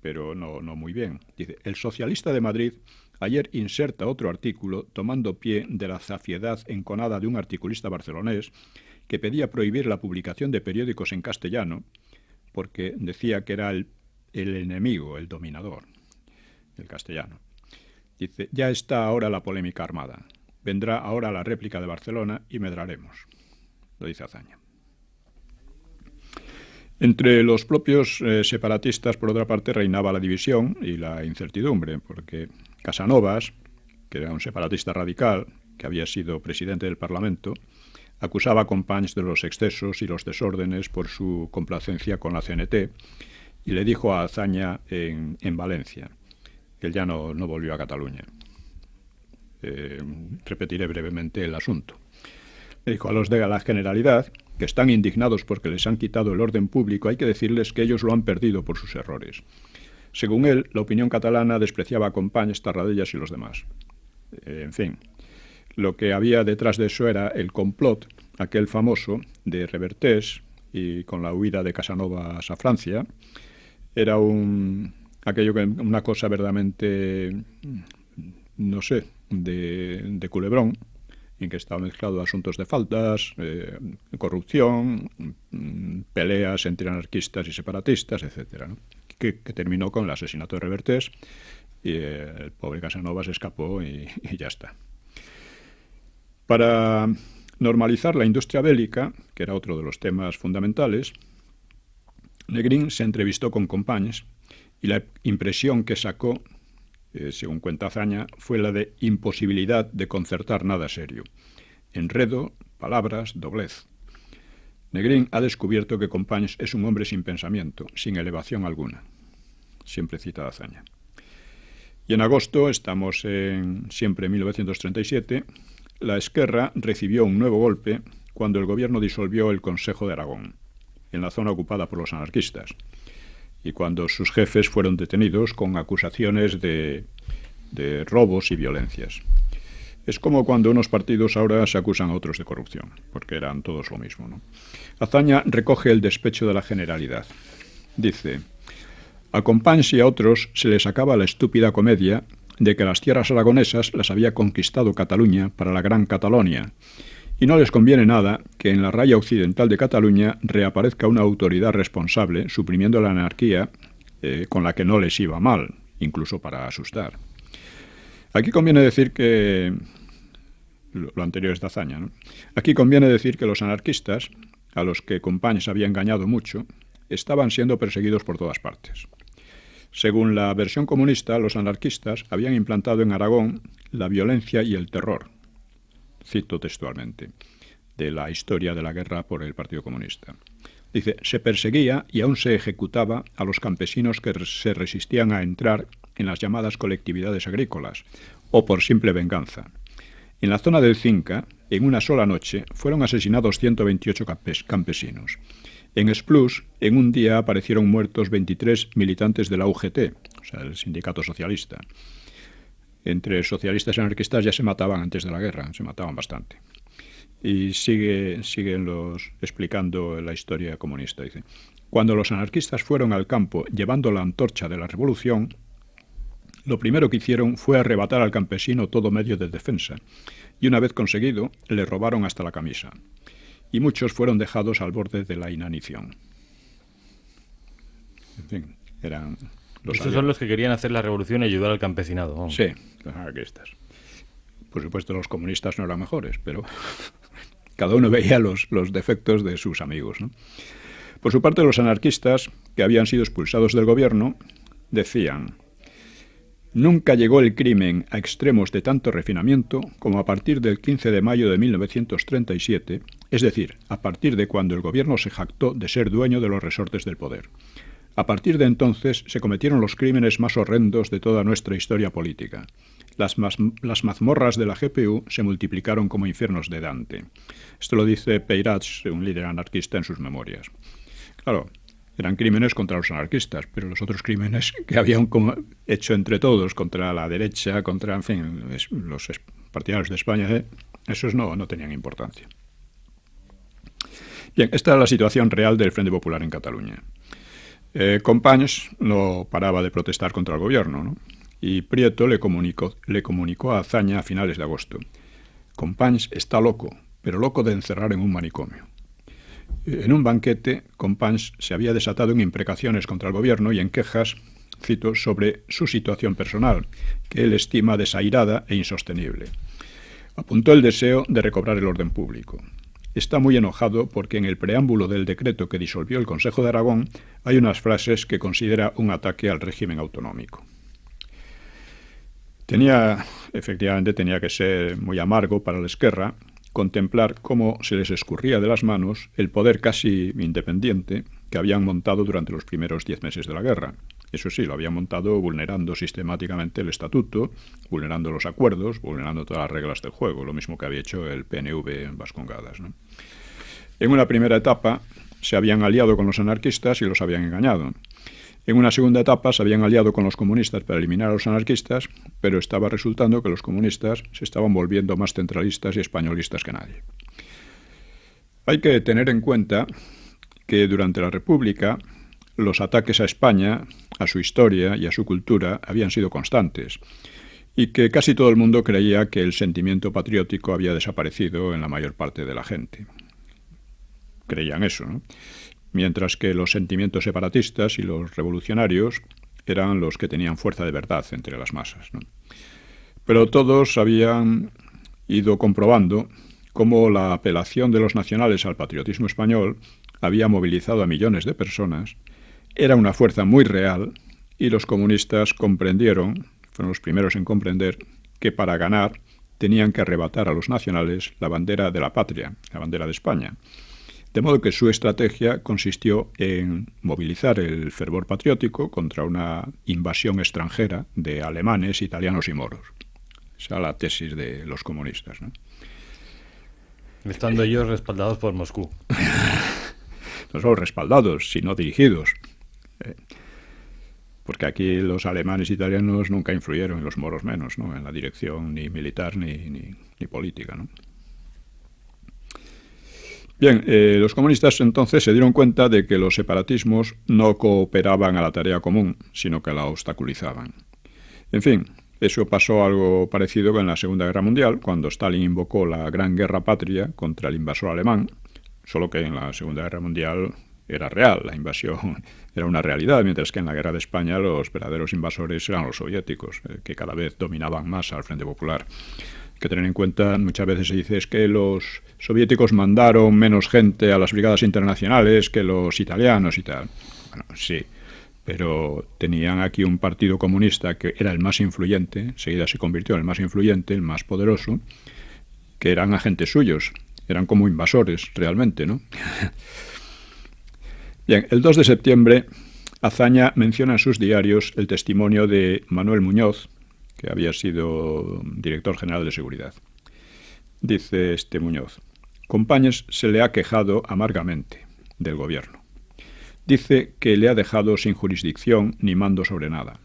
pero no muy bien. Dice, el socialista de Madrid ayer inserta otro artículo tomando pie de la zafiedad enconada de un articulista barcelonés que pedía prohibir la publicación de periódicos en castellano porque decía que era el enemigo, el dominador, el castellano. Dice, ya está ahora la polémica armada. Vendrá ahora la réplica de Barcelona y medraremos. Lo dice Azaña. Entre los propios separatistas, por otra parte, reinaba la división y la incertidumbre, porque Casanovas, que era un separatista radical, que había sido presidente del Parlamento, acusaba a Companys de los excesos y los desórdenes por su complacencia con la CNT y le dijo a Azaña en Valencia, que él ya no volvió a Cataluña. Repetiré brevemente el asunto. Le dijo a los de la Generalidad, que están indignados porque les han quitado el orden público, hay que decirles que ellos lo han perdido por sus errores. Según él, la opinión catalana despreciaba a Companys, Tarradellas y los demás. En fin, lo que había detrás de eso era el complot, aquel famoso, de Revertés, y con la huida de Casanovas a Francia. Era una cosa verdaderamente, no sé, de culebrón, en que estaba mezclado asuntos de faltas, corrupción, peleas entre anarquistas y separatistas, etcétera, ¿no? Que terminó con el asesinato de Revertés y el pobre Casanovas escapó y ya está. Para normalizar la industria bélica, que era otro de los temas fundamentales, Negrín se entrevistó con Companys y la impresión que sacó, según cuenta Azaña, fue la de imposibilidad de concertar nada serio. Enredo, palabras, doblez. Negrín ha descubierto que Companys es un hombre sin pensamiento, sin elevación alguna. Siempre cita Azaña. Y en agosto, estamos siempre en 1937, la Esquerra recibió un nuevo golpe cuando el gobierno disolvió el Consejo de Aragón, en la zona ocupada por los anarquistas, y cuando sus jefes fueron detenidos con acusaciones de robos y violencias. Es como cuando unos partidos ahora se acusan a otros de corrupción, porque eran todos lo mismo, ¿no? Azaña recoge el despecho de la generalidad. Dice: a Companys y a otros se les acaba la estúpida comedia de que las tierras aragonesas las había conquistado Cataluña para la Gran Catalonia, y no les conviene nada que en la raya occidental de Cataluña reaparezca una autoridad responsable, suprimiendo la anarquía con la que no les iba mal, incluso para asustar. Aquí conviene decir que... Lo anterior es de Azaña, ¿no? Aquí conviene decir que los anarquistas, a los que Companys había engañado mucho, estaban siendo perseguidos por todas partes. Según la versión comunista, los anarquistas habían implantado en Aragón la violencia y el terror, cito textualmente, de la historia de la guerra por el Partido Comunista. Dice: se perseguía y aún se ejecutaba a los campesinos que se resistían a entrar en las llamadas colectividades agrícolas, o por simple venganza. En la zona del Cinca, en una sola noche, fueron asesinados 128 campesinos. En Esplús, en un día aparecieron muertos 23 militantes de la UGT, o sea, el sindicato socialista. Entre socialistas y anarquistas ya se mataban antes de la guerra, se mataban bastante. Y siguen explicando la historia comunista. Dice: cuando los anarquistas fueron al campo llevando la antorcha de la revolución, lo primero que hicieron fue arrebatar al campesino todo medio de defensa, y una vez conseguido, le robaron hasta la camisa. Y muchos fueron dejados al borde de la inanición. En fin, eran... Estos son los que querían hacer la revolución y ayudar al campesinado, ¿no? Sí, los anarquistas. Por supuesto, los comunistas no eran mejores, pero cada uno veía los defectos de sus amigos, ¿no? Por su parte, los anarquistas, que habían sido expulsados del gobierno, decían: nunca llegó el crimen a extremos de tanto refinamiento como a partir del 15 de mayo de 1937, es decir, a partir de cuando el gobierno se jactó de ser dueño de los resortes del poder. A partir de entonces se cometieron los crímenes más horrendos de toda nuestra historia política. Las mazmorras de la GPU se multiplicaron como infiernos de Dante. Esto lo dice Peirats, un líder anarquista, en sus memorias. Claro, eran crímenes contra los anarquistas, pero los otros crímenes que habían hecho entre todos, contra la derecha, contra, en fin, los partidarios de España, esos no tenían importancia. Bien, esta es la situación real del Frente Popular en Cataluña. Companys no paraba de protestar contra el gobierno, ¿no? Y Prieto le comunicó a Azaña a finales de agosto: Companys está loco, pero loco de encerrar en un manicomio. En un banquete, Companys se había desatado en imprecaciones contra el gobierno y en quejas, cito, sobre su situación personal, que él estima desairada e insostenible. Apuntó el deseo de recobrar el orden público. Está muy enojado porque en el preámbulo del decreto que disolvió el Consejo de Aragón hay unas frases que considera un ataque al régimen autonómico. Efectivamente tenía que ser muy amargo para la Esquerra contemplar cómo se les escurría de las manos el poder casi independiente que habían montado durante los primeros 10 meses de la guerra. Eso sí, lo habían montado vulnerando sistemáticamente el estatuto, vulnerando los acuerdos, vulnerando todas las reglas del juego, lo mismo que había hecho el PNV en Vascongadas, ¿no? En una primera etapa se habían aliado con los anarquistas y los habían engañado. En una segunda etapa se habían aliado con los comunistas para eliminar a los anarquistas, pero estaba resultando que los comunistas se estaban volviendo más centralistas y españolistas que nadie. Hay que tener en cuenta que durante la República los ataques a España, a su historia y a su cultura habían sido constantes, y que casi todo el mundo creía que el sentimiento patriótico había desaparecido en la mayor parte de la gente. Creían eso, ¿no? Mientras que los sentimientos separatistas y los revolucionarios eran los que tenían fuerza de verdad entre las masas, ¿no? Pero todos habían ido comprobando cómo la apelación de los nacionales al patriotismo español había movilizado a millones de personas, era una fuerza muy real, y los comunistas comprendieron, fueron los primeros en comprender, que para ganar tenían que arrebatar a los nacionales la bandera de la patria, la bandera de España. De modo que su estrategia consistió en movilizar el fervor patriótico contra una invasión extranjera de alemanes, italianos y moros. Esa es la tesis de los comunistas, ¿no? Estando ellos respaldados por Moscú. No solo respaldados, sino dirigidos. porque aquí los alemanes e italianos nunca influyeron, y los moros menos, ¿no?, en la dirección ni militar ni política, ¿no? Bien, los comunistas entonces se dieron cuenta de que los separatismos no cooperaban a la tarea común, sino que la obstaculizaban. En fin, eso pasó algo parecido en la Segunda Guerra Mundial, cuando Stalin invocó la Gran Guerra Patria contra el invasor alemán, solo que en la Segunda Guerra Mundial era real, la invasión era una realidad, mientras que en la Guerra de España los verdaderos invasores eran los soviéticos, que cada vez dominaban más al Frente Popular. Hay que tener en cuenta, muchas veces se dice es que los soviéticos mandaron menos gente a las brigadas internacionales que los italianos y tal. Bueno, sí, pero tenían aquí un partido comunista que era el más influyente, enseguida se convirtió en el más influyente, el más poderoso, que eran agentes suyos, eran como invasores realmente, ¿no? Bien, el 2 de septiembre, Azaña menciona en sus diarios el testimonio de Manuel Muñoz, que había sido director general de Seguridad. Dice este Muñoz: Companys se le ha quejado amargamente del gobierno. Dice que le ha dejado sin jurisdicción ni mando sobre nada.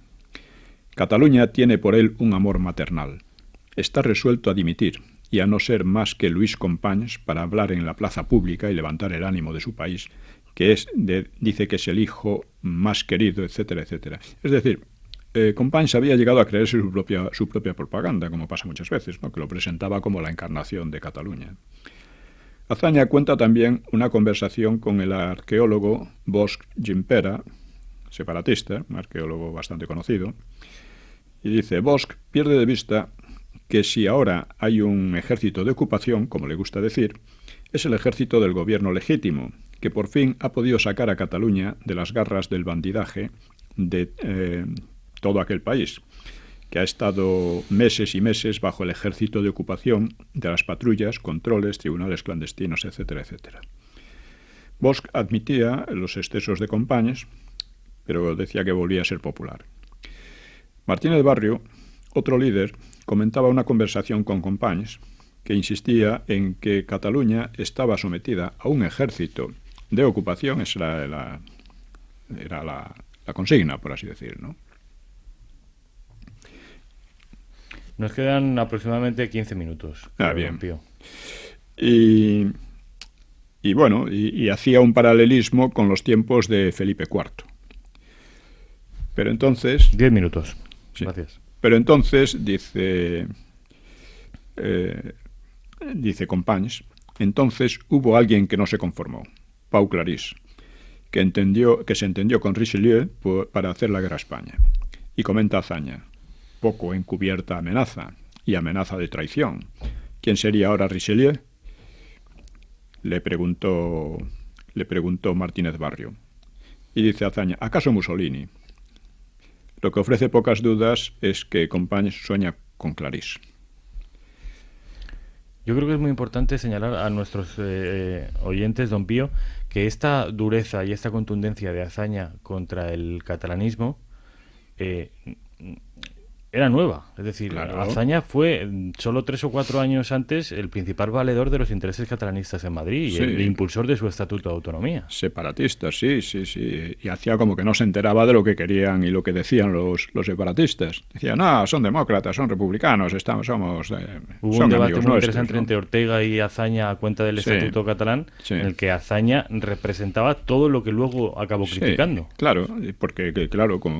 Cataluña tiene por él un amor maternal. Está resuelto a dimitir y a no ser más que Luis Companys para hablar en la plaza pública y levantar el ánimo de su país, dice que es el hijo más querido, etcétera, etcétera. Es decir, Companys había llegado a creerse su propia propaganda, como pasa muchas veces, ¿no?, que lo presentaba como la encarnación de Cataluña. Azaña cuenta también una conversación con el arqueólogo Bosch Gimpera, separatista, un arqueólogo bastante conocido, y dice: Bosch pierde de vista que si ahora hay un ejército de ocupación, como le gusta decir, es el ejército del gobierno legítimo, que por fin ha podido sacar a Cataluña de las garras del bandidaje de todo aquel país, que ha estado meses y meses bajo el ejército de ocupación de las patrullas, controles, tribunales clandestinos, etcétera, etcétera. Bosch admitía los excesos de Companys, pero decía que volvía a ser popular. Martínez Barrio, otro líder, comentaba una conversación con Companys que insistía en que Cataluña estaba sometida a un ejército de ocupación, esa era la consigna, por así decir, ¿no? Nos quedan aproximadamente 15 minutos. Bien. Y bueno, y hacía un paralelismo con los tiempos de Felipe IV. Pero entonces... 10 minutos. Sí. Gracias. Pero entonces, dice Companys, entonces hubo alguien que no se conformó, Pau Clarís, que se entendió con Richelieu para hacer la guerra a España. Y comenta Azaña: poco encubierta amenaza, y amenaza de traición. ¿Quién sería ahora Richelieu? Le preguntó Martínez Barrio. Y dice Azaña: ¿acaso Mussolini? Lo que ofrece pocas dudas es que Companys sueña con Clarís. Yo creo que es muy importante señalar a nuestros oyentes, don Pío, que esta dureza y esta contundencia de Azaña contra el catalanismo era nueva. Es decir, claro. Azaña fue solo 3 o 4 años antes el principal valedor de los intereses catalanistas en Madrid, sí, y el impulsor de su Estatuto de Autonomía. Separatistas, sí. Y hacía como que no se enteraba de lo que querían y lo que decían los separatistas. Decían: no, son demócratas, son republicanos, Hubo un debate muy interesante, ¿no?, entre Ortega y Azaña a cuenta del Estatuto catalán, en el que Azaña representaba todo lo que luego acabó criticando. Claro, porque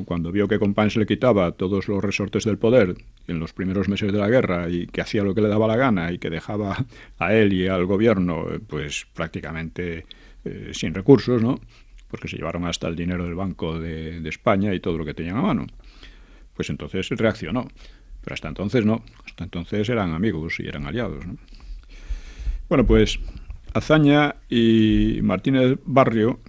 cuando vio que Companys le quitaba todos los resortes del poder en los primeros meses de la guerra y que hacía lo que le daba la gana y que dejaba a él y al gobierno pues prácticamente sin recursos, ¿no?, porque se llevaron hasta el dinero del Banco de España y todo lo que tenían a mano, pues entonces reaccionó. Pero hasta entonces no, hasta entonces eran amigos y eran aliados, ¿no? Bueno, pues Azaña y Martínez Barrio,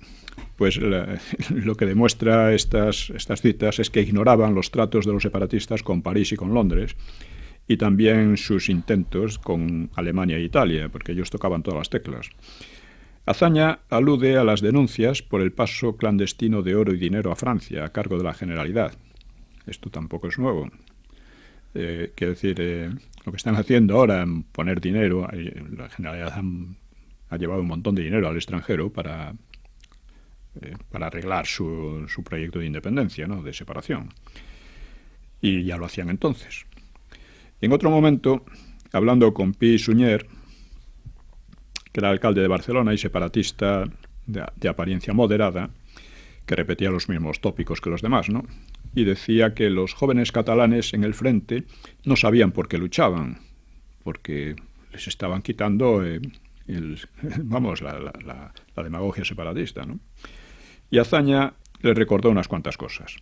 pues lo que demuestra estas citas es que ignoraban los tratos de los separatistas con París y con Londres, y también sus intentos con Alemania e Italia, porque ellos tocaban todas las teclas. Azaña alude a las denuncias por el paso clandestino de oro y dinero a Francia a cargo de la Generalidad. Esto tampoco es nuevo. Quiero decir, lo que están haciendo ahora en poner dinero, la Generalidad ha llevado un montón de dinero al extranjero para para arreglar su proyecto de independencia, ¿no?, de separación. Y ya lo hacían entonces. En otro momento, hablando con Pi i Sunyer, que era alcalde de Barcelona y separatista de apariencia moderada, que repetía los mismos tópicos que los demás, ¿no?, y decía que los jóvenes catalanes en el frente no sabían por qué luchaban, porque les estaban quitando la demagogia separatista, ¿no? Y Azaña le recordó unas cuantas cosas.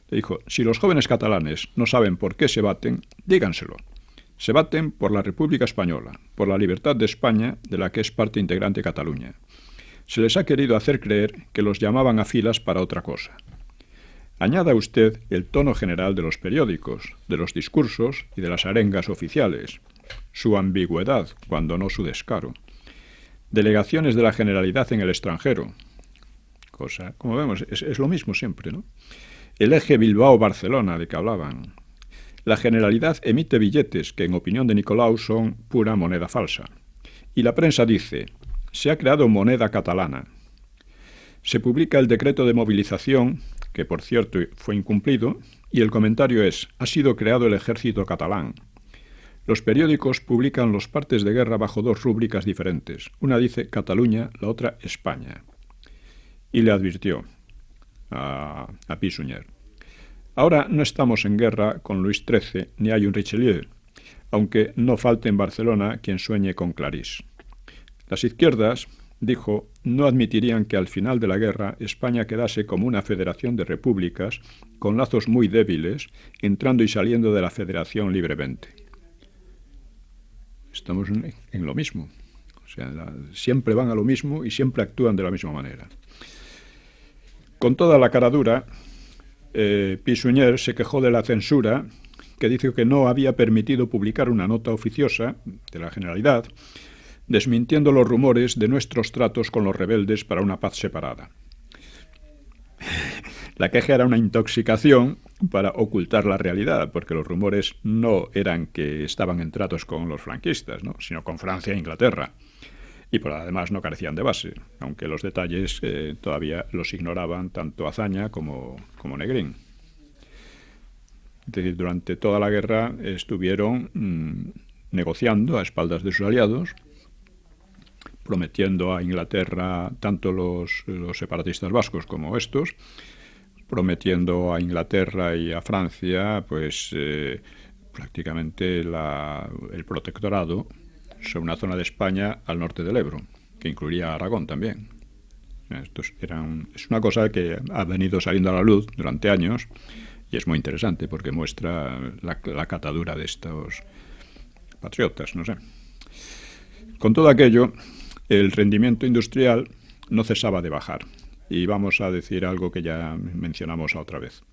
Le dijo: si los jóvenes catalanes no saben por qué se baten, díganselo. Se baten por la República Española, por la libertad de España, de la que es parte integrante Cataluña. Se les ha querido hacer creer que los llamaban a filas para otra cosa. Añada usted el tono general de los periódicos, de los discursos y de las arengas oficiales, su ambigüedad, cuando no su descaro. Delegaciones de la Generalidad en el extranjero. Cosa, como vemos, es lo mismo siempre, ¿no? El eje Bilbao-Barcelona de que hablaban. La Generalidad emite billetes que, en opinión de Nicolau, son pura moneda falsa. Y la prensa dice: se ha creado moneda catalana. Se publica el decreto de movilización, que por cierto fue incumplido, y el comentario es: ha sido creado el ejército catalán. Los periódicos publican los partes de guerra bajo dos rúbricas diferentes. Una dice Cataluña, la otra España. Y le advirtió a Pi i Sunyer: ahora no estamos en guerra con Luis XIII ni hay un Richelieu, aunque no falte en Barcelona quien sueñe con Clarís. Las izquierdas, dijo, no admitirían que al final de la guerra España quedase como una federación de repúblicas con lazos muy débiles, entrando y saliendo de la federación libremente. Estamos en lo mismo. O sea, siempre van a lo mismo y siempre actúan de la misma manera. Con toda la cara dura, Pi i Sunyer se quejó de la censura, que dice que no había permitido publicar una nota oficiosa de la Generalidad desmintiendo los rumores de nuestros tratos con los rebeldes para una paz separada. La queja era una intoxicación para ocultar la realidad, porque los rumores no eran que estaban en tratos con los franquistas, ¿no?, sino con Francia e Inglaterra. Y por además no carecían de base, aunque los detalles todavía los ignoraban tanto Azaña como Negrín. Es decir, durante toda la guerra estuvieron negociando a espaldas de sus aliados, prometiendo a Inglaterra, tanto los separatistas vascos como estos, prometiendo a Inglaterra y a Francia pues prácticamente el protectorado sobre una zona de España al norte del Ebro, que incluiría Aragón también. Es una cosa que ha venido saliendo a la luz durante años y es muy interesante porque muestra la catadura de estos patriotas, no sé. Con todo aquello, el rendimiento industrial no cesaba de bajar. Y vamos a decir algo que ya mencionamos otra vez.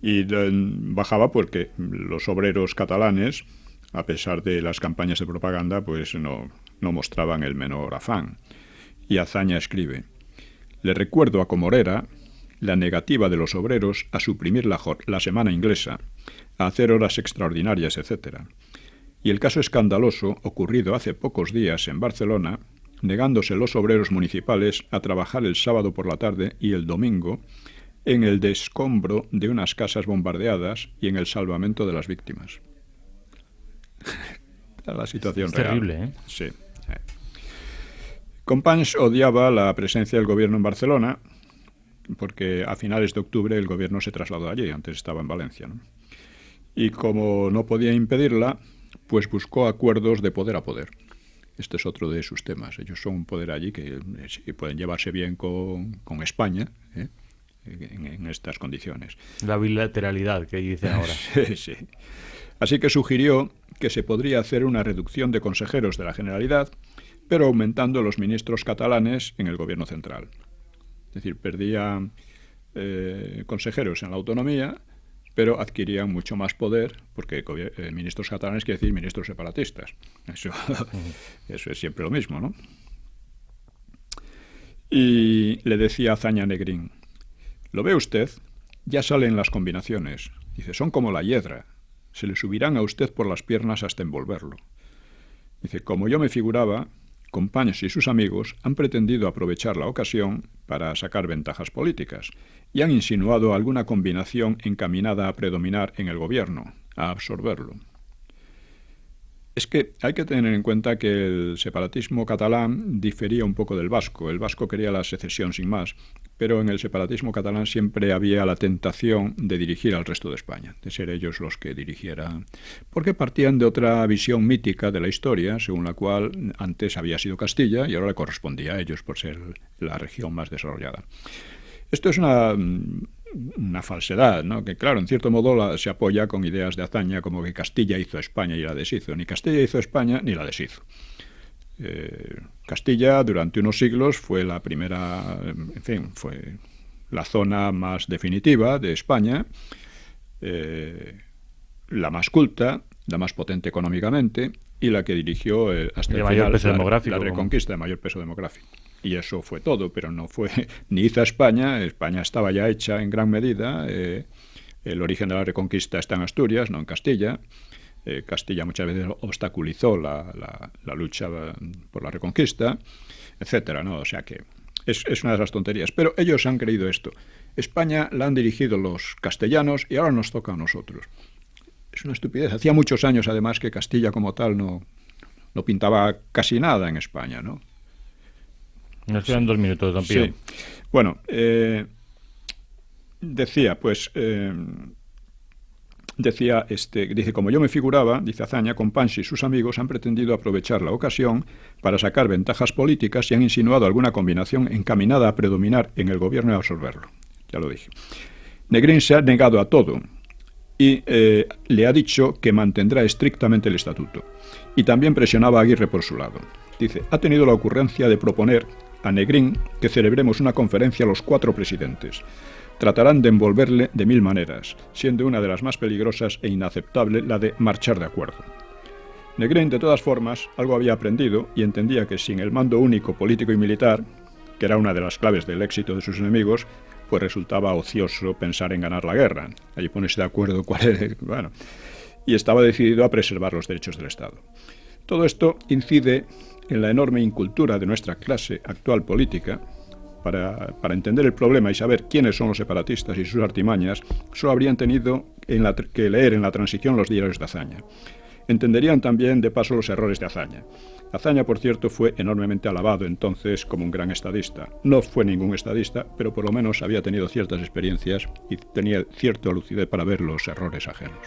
Y bajaba porque los obreros catalanes, a pesar de las campañas de propaganda, pues no mostraban el menor afán. Y Azaña escribe: le recuerdo a Comorera la negativa de los obreros a suprimir la semana inglesa, a hacer horas extraordinarias, etc. Y el caso escandaloso ocurrido hace pocos días en Barcelona, negándose los obreros municipales a trabajar el sábado por la tarde y el domingo en el descombro de unas casas bombardeadas y en el salvamento de las víctimas. La situación es real. Terrible, ¿eh? Sí. Companys odiaba la presencia del gobierno en Barcelona porque a finales de octubre el gobierno se trasladó allí, antes estaba en Valencia, ¿no? Y como no podía impedirla, pues buscó acuerdos de poder a poder. Este es otro de sus temas. Ellos son un poder allí que pueden llevarse bien con España, en estas condiciones. La bilateralidad que dicen ahora. Sí, sí. Así que sugirió que se podría hacer una reducción de consejeros de la Generalidad, pero aumentando los ministros catalanes en el gobierno central. Es decir, perdían consejeros en la autonomía, pero adquirían mucho más poder, porque ministros catalanes quiere decir ministros separatistas. Eso es siempre lo mismo, ¿no? Y le decía a Azaña Negrín: ¿lo ve usted? Ya salen las combinaciones. Dice, son como la hiedra. Se le subirán a usted por las piernas hasta envolverlo. Dice, como yo me figuraba, Companys y sus amigos han pretendido aprovechar la ocasión para sacar ventajas políticas y han insinuado alguna combinación encaminada a predominar en el gobierno, a absorberlo. Es que hay que tener en cuenta que el separatismo catalán difería un poco del vasco. El vasco quería la secesión sin más, pero en el separatismo catalán siempre había la tentación de dirigir al resto de España, de ser ellos los que dirigieran, porque partían de otra visión mítica de la historia, según la cual antes había sido Castilla y ahora le correspondía a ellos por ser la región más desarrollada. Esto es una falsedad, ¿no? Que claro, en cierto modo se apoya con ideas de hazaña como que Castilla hizo a España y la deshizo. Ni Castilla hizo a España ni la deshizo. Castilla durante unos siglos fue la primera, en fin, fue la zona más definitiva de España, la más culta, la más potente económicamente y la que dirigió hasta el final la reconquista de mayor peso demográfico. Y eso fue todo, pero no fue ni hizo a España. España estaba ya hecha en gran medida. El origen de la reconquista está en Asturias, no en Castilla. Castilla muchas veces obstaculizó la lucha por la reconquista, etcétera, ¿no? O sea que es una de esas tonterías. Pero ellos han creído esto. España la han dirigido los castellanos y ahora nos toca a nosotros. Es una estupidez. Hacía muchos años, además, que Castilla como tal no pintaba casi nada en España, ¿no? Nos quedan 2 minutos, don Pío. Sí. Bueno, dice, como yo me figuraba, dice Azaña, Companys y sus amigos han pretendido aprovechar la ocasión para sacar ventajas políticas y han insinuado alguna combinación encaminada a predominar en el gobierno y a absorberlo. Ya lo dije. Negrín se ha negado a todo y le ha dicho que mantendrá estrictamente el estatuto. Y también presionaba a Aguirre por su lado. Dice, ha tenido la ocurrencia de proponer a Negrín que celebremos una conferencia a los 4 presidentes. Tratarán de envolverle de 1000 maneras, siendo una de las más peligrosas e inaceptable la de marchar de acuerdo. Negrín, de todas formas, algo había aprendido y entendía que sin el mando único político y militar, que era una de las claves del éxito de sus enemigos, pues resultaba ocioso pensar en ganar la guerra. Allí ponerse de acuerdo cuál era, bueno, y estaba decidido a preservar los derechos del Estado. Todo esto incide en la enorme incultura de nuestra clase actual política. Para entender el problema y saber quiénes son los separatistas y sus artimañas, solo habrían tenido que leer en la transición los diarios de Azaña. Entenderían también, de paso, los errores de Azaña. Azaña, por cierto, fue enormemente alabado entonces como un gran estadista. No fue ningún estadista, pero por lo menos había tenido ciertas experiencias y tenía cierta lucidez para ver los errores ajenos.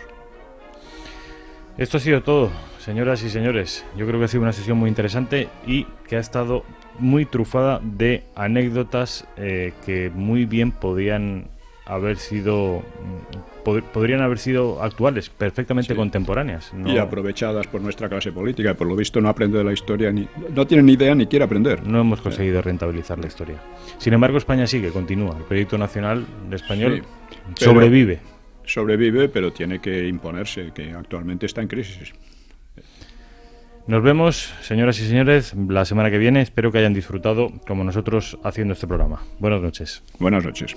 Esto ha sido todo, señoras y señores. Yo creo que ha sido una sesión muy interesante y que ha estado muy trufada de anécdotas que muy bien podrían haber sido actuales, perfectamente contemporáneas, ¿no? Y aprovechadas por nuestra clase política, por lo visto no aprende de la historia, no tiene ni idea ni quiere aprender. No hemos conseguido rentabilizar la historia. Sin embargo, España sigue, continúa. El proyecto nacional español sobrevive, pero tiene que imponerse, que actualmente está en crisis. Nos vemos, señoras y señores, la semana que viene. Espero que hayan disfrutado, como nosotros, haciendo este programa. Buenas noches. Buenas noches.